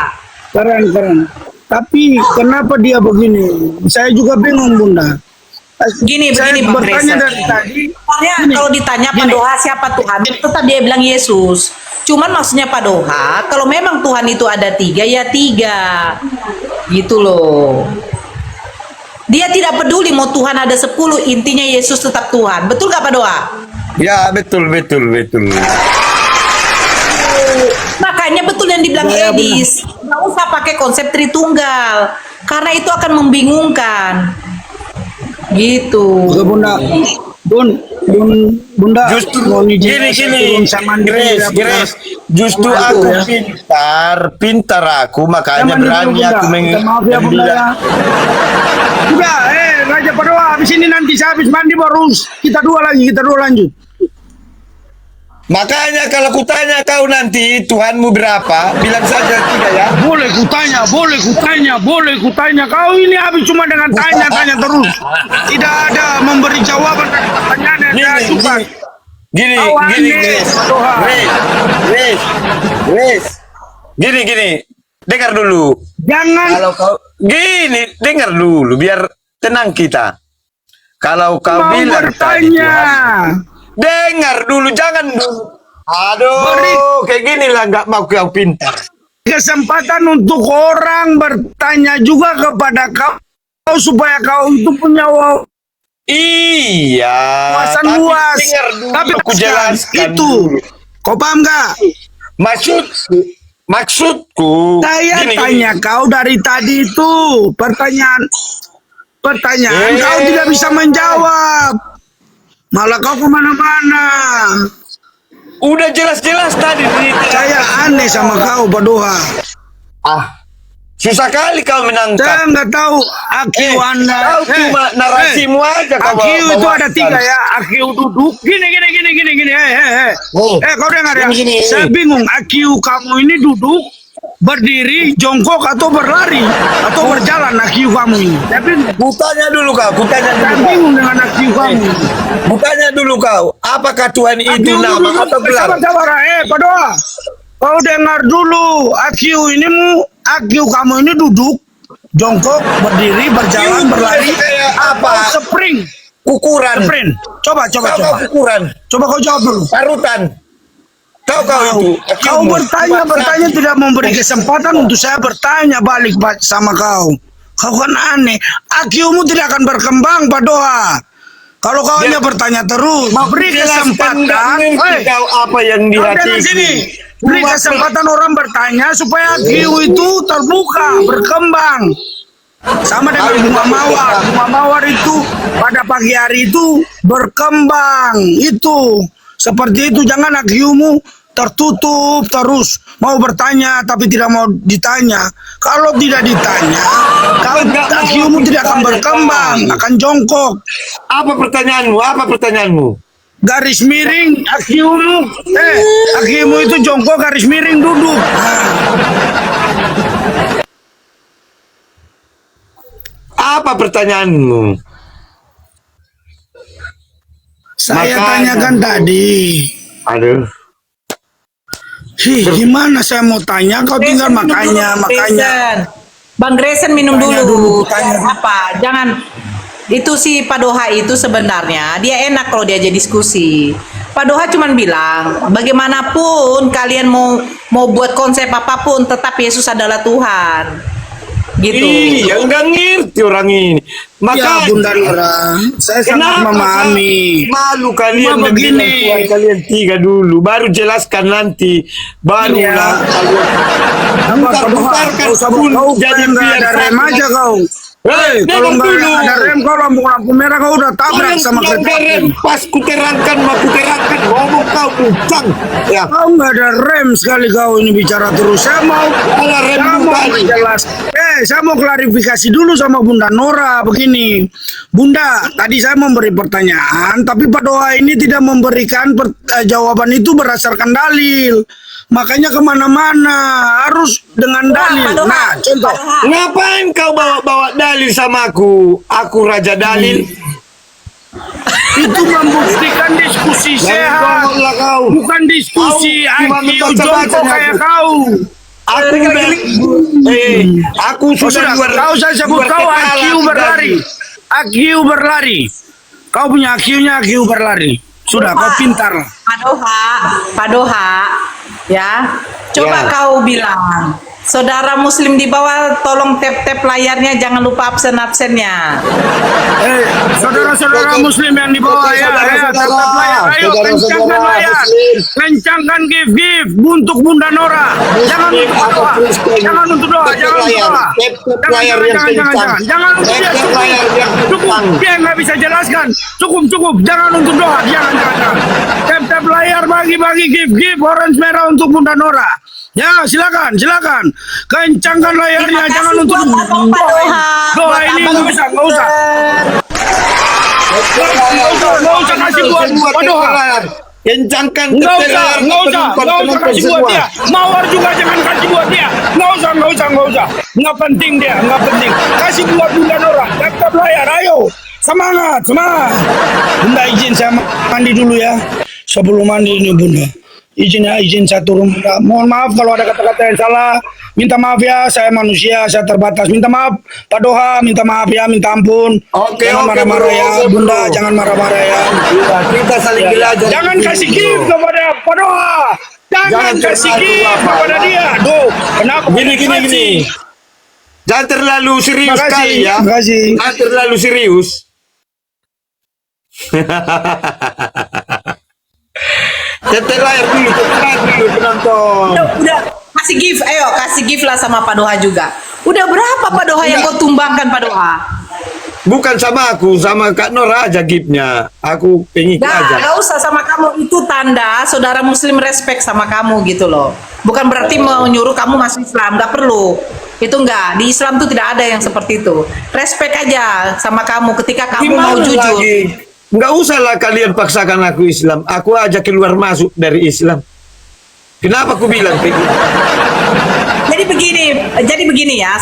keren. Tapi kenapa dia begini? Saya juga bingung Bunda. Gini, Saya begini Bang bertanya Grace. dari tadi. Soalnya Gini. kalau ditanya Gini. Padoha siapa Tuhan, tetap dia bilang Yesus. Cuman maksudnya Padoha, kalau memang Tuhan itu ada 3, ya 3. Gitu loh. Dia tidak peduli mau Tuhan ada 10, intinya Yesus tetap Tuhan. Betul gak Padoha? Ya betul. Makanya betul yang dibilang Ya, Edis. Nggak usah pakai konsep Tritunggal. Karena itu akan membingungkan. Gitu. Oke Bunda. Bunda. Justru mau izin gini saya turun sama dia, Bunda. Grace. Justru Maaf, aku ya. pintar aku makanya Saya berani mandi dulu, aku Bunda. Minta maaf ya Bunda ya. Udah, Raja Padoha habis ini nanti saya habis mandi baru kita dua lanjut. Makanya kalau kutanya kau nanti Tuhanmu berapa, bilang saja 3 ya. Boleh kutanya. Kau ini habis cuma dengan tanya terus. Tidak ada memberi jawaban dari pertanyaan yang saya ajukan. Gini, Grace. Gini. Dengar dulu. Jangan. Kalau kau gini, dengar dulu biar tenang kita. Kalau kau Mau bilang tadi bertanya. Tuhan, dengar dulu, jangan dulu. Aduh, kayak gini lah nggak mau kau pintar. Kesempatan untuk orang bertanya juga kepada kau supaya kau itu punya Iya. wawasan Tapi luas. dengar dulu, Tapi aku jelaskan itu. dulu. Kau paham gak? Maksudku. Saya tanya kau dari tadi itu pertanyaan kau tidak bisa menjawab. Malah kau kemana-mana. Udah jelas-jelas tadi. Saya aneh sama kau Padoha. Susah kali kau menangkap. Saya nggak tahu AQ Anda. Kau cuma narasimu aja kau AQ itu bawakan. ada 3 ya. AQ duduk. Gini. Kau dengar ya. Gini. Saya bingung. AQ kamu ini duduk, berdiri, jongkok atau berlari atau berjalan AQ kamu ini. Tapi Kutanya dulu kau. saya bingung dengan AQ kamu. Kutanya dulu kau. Apakah Tuhan itu AQ nama duduk. atau gelar? Sabar. Padoha. Kau dengar dulu. AQ kamu ini duduk, jongkok, berdiri, berjalan, berlari, Kayak apa? atau sprint. Ukuran. Sprint. Coba. Kau ukuran. Coba kau jawab dulu. Parutan. Kau itu. Kau bertanya tidak memberi kesempatan untuk saya bertanya balik sama kau. Kau kan aneh. AQ-mu tidak akan berkembang, Padoha. Kalau kau hanya bertanya terus, beri kesempatan. Kau apa yang di Kau hati dengar sini. Beri kesempatan orang bertanya supaya IQ itu terbuka, berkembang. Sama dengan bunga mawar. Bunga mawar itu pada pagi hari itu berkembang. Itu seperti itu. Jangan IQ-mu tertutup terus. Mau bertanya tapi tidak mau ditanya. Kalau tidak ditanya, kau IQ-mu tidak akan berkembang, akan jongkok. Apa pertanyaanmu? Apa pertanyaanmu? Garis miring IQ-mu. IQ-mu itu jongkok, garis miring duduk. Apa pertanyaanmu? Saya Makanya. tanyakan tadi. Aduh. Gimana saya mau tanya? Kau tinggal makanya. Bang Grayson minum Tanya dulu. dulu, tanya. Apa? Jangan. Itu si Pak Doha itu sebenarnya dia enak kalau diajak diskusi. Pak Doha cuman bilang, bagaimanapun kalian mau buat konsep apapun, tetap Yesus adalah Tuhan. Gitu. Iya, nggak ngerti orang ini. Ya Bunda Nora, saya sangat memahami. Malu kalian Cuma begini. begini. Kalian tiga dulu, baru jelaskan nanti. Barulah Kau jadi nggak ada rem aja kau. Hei, kalau nggak ada rem kau lampu merah kau udah tabrak sama kereta api. Pas kuterangkan, ngomong kau bucang. Ya. Kau nggak ada rem sekali kau ini bicara terus. Saya mau jelas. Saya mau klarifikasi dulu sama Bunda Nora begini. Bunda, tadi saya memberi pertanyaan, tapi Pak Doha ini tidak memberikan jawaban itu berdasarkan dalil. Makanya kemana-mana harus dengan dalil. Nah, contoh. Ngapain kau bawa dalil sama aku? Aku raja dalil. Itu membuktikan diskusi sehat, bukan diskusi IQ jongkok kayak kau. Aku sudah kau saya sebut kau IQ berlari. IQ berlari. Kau punya IQ-nya IQ berlari. Sudah, kau pintar. Pak Doha, ya. Coba kau bilang, saudara Muslim di bawah, tolong tap layarnya, jangan lupa absen-absennya. Saudara-saudara Muslim yang di bawah ya, tap layar, ayo kencangkan layar, kencangkan give untuk Bunda Nora, jangan untuk doa, jangan untuk doa, jangan untuk doa, jangan untuk dia, cukup, dia nggak bisa jelaskan, cukup, jangan untuk doa, jangan, tap layar, bagi give orange merah untuk Bunda Nora. Ya, silakan. Kencangkan layarnya, jangan untuk doa ini nggak usah. Nggak usah kasih buat Doha. Kencangkan Nggak usah kasih buat dia. Mawar juga jangan kasih buat dia. Nggak usah. Nggak penting dia, nggak penting. Kasih buat Bunda Nora. Tetap layar, ayo. Semangat. Bunda izin saya mandi dulu ya. Sebelum mandi ini Bunda. Izin saya turun. Mohon maaf kalau ada kata-kata yang salah. Minta maaf ya, saya manusia, saya terbatas. Minta maaf Pak Doha, minta maaf ya, minta ampun. Jangan marah-marah ya, Bunda, jangan marah-marah ya. Kita saling belajar. Jangan kasih gift kepada Pak Doha. Jangan kasih gift kepada dia. Duh, kenapa? Gini. Jangan terlalu serius kali ya. Jangan terlalu serius. Tetek layar dulu penonton. Udah kasih gift, kasih gift lah sama Pak Doha juga. Udah berapa Pak Doha yang kau tumbangkan Pak Doha? Bukan sama aku, sama Kak Nora aja giftnya. Aku pengen aja. Gak usah sama kamu, itu tanda saudara Muslim respect sama kamu gitu loh. Bukan berarti mau nyuruh kamu masuk Islam, gak perlu. Itu enggak, di Islam tuh tidak ada yang seperti itu. Respect aja sama kamu ketika kamu mau jujur. Nggak usahlah kalian paksakan aku Islam. Aku aja keluar masuk dari Islam. Kenapa aku bilang begitu? Jadi begini ya,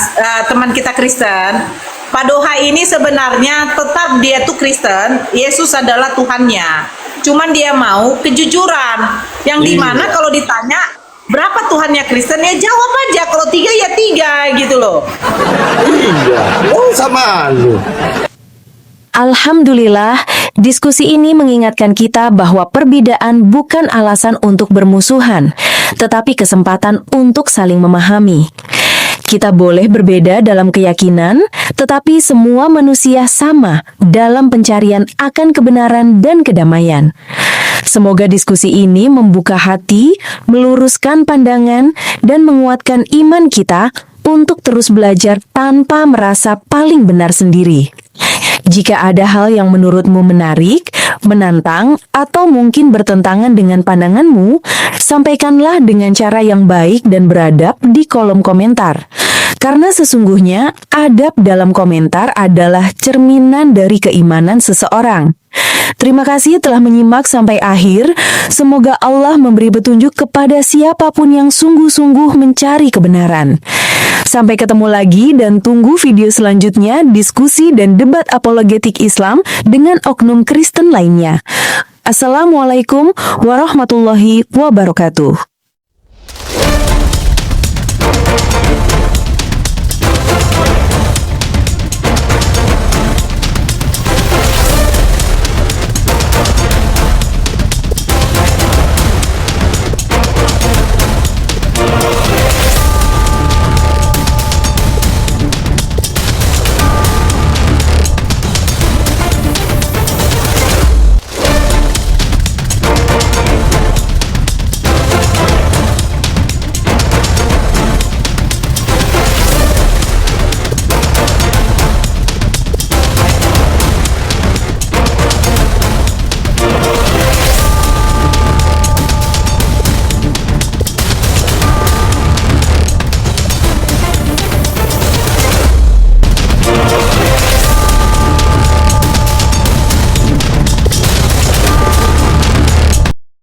teman kita Kristen. Pak Doha ini sebenarnya tetap dia tuh Kristen. Yesus adalah Tuhannya. Cuman dia mau kejujuran. Yang dimana kalau ditanya berapa Tuhannya Kristen, ya jawab aja. Kalau 3 ya 3 gitu loh. Iya, sama lu. Alhamdulillah, diskusi ini mengingatkan kita bahwa perbedaan bukan alasan untuk bermusuhan, tetapi kesempatan untuk saling memahami. Kita boleh berbeda dalam keyakinan, tetapi semua manusia sama dalam pencarian akan kebenaran dan kedamaian. Semoga diskusi ini membuka hati, meluruskan pandangan, dan menguatkan iman kita untuk terus belajar tanpa merasa paling benar sendiri. Jika ada hal yang menurutmu menarik, menantang, atau mungkin bertentangan dengan pandanganmu, sampaikanlah dengan cara yang baik dan beradab di kolom komentar. Karena sesungguhnya adab dalam komentar adalah cerminan dari keimanan seseorang. Terima kasih telah menyimak sampai akhir. Semoga Allah memberi petunjuk kepada siapapun yang sungguh-sungguh mencari kebenaran. Sampai ketemu lagi dan tunggu video selanjutnya diskusi dan debat apologetik Islam dengan oknum Kristen lainnya. Assalamualaikum warahmatullahi wabarakatuh.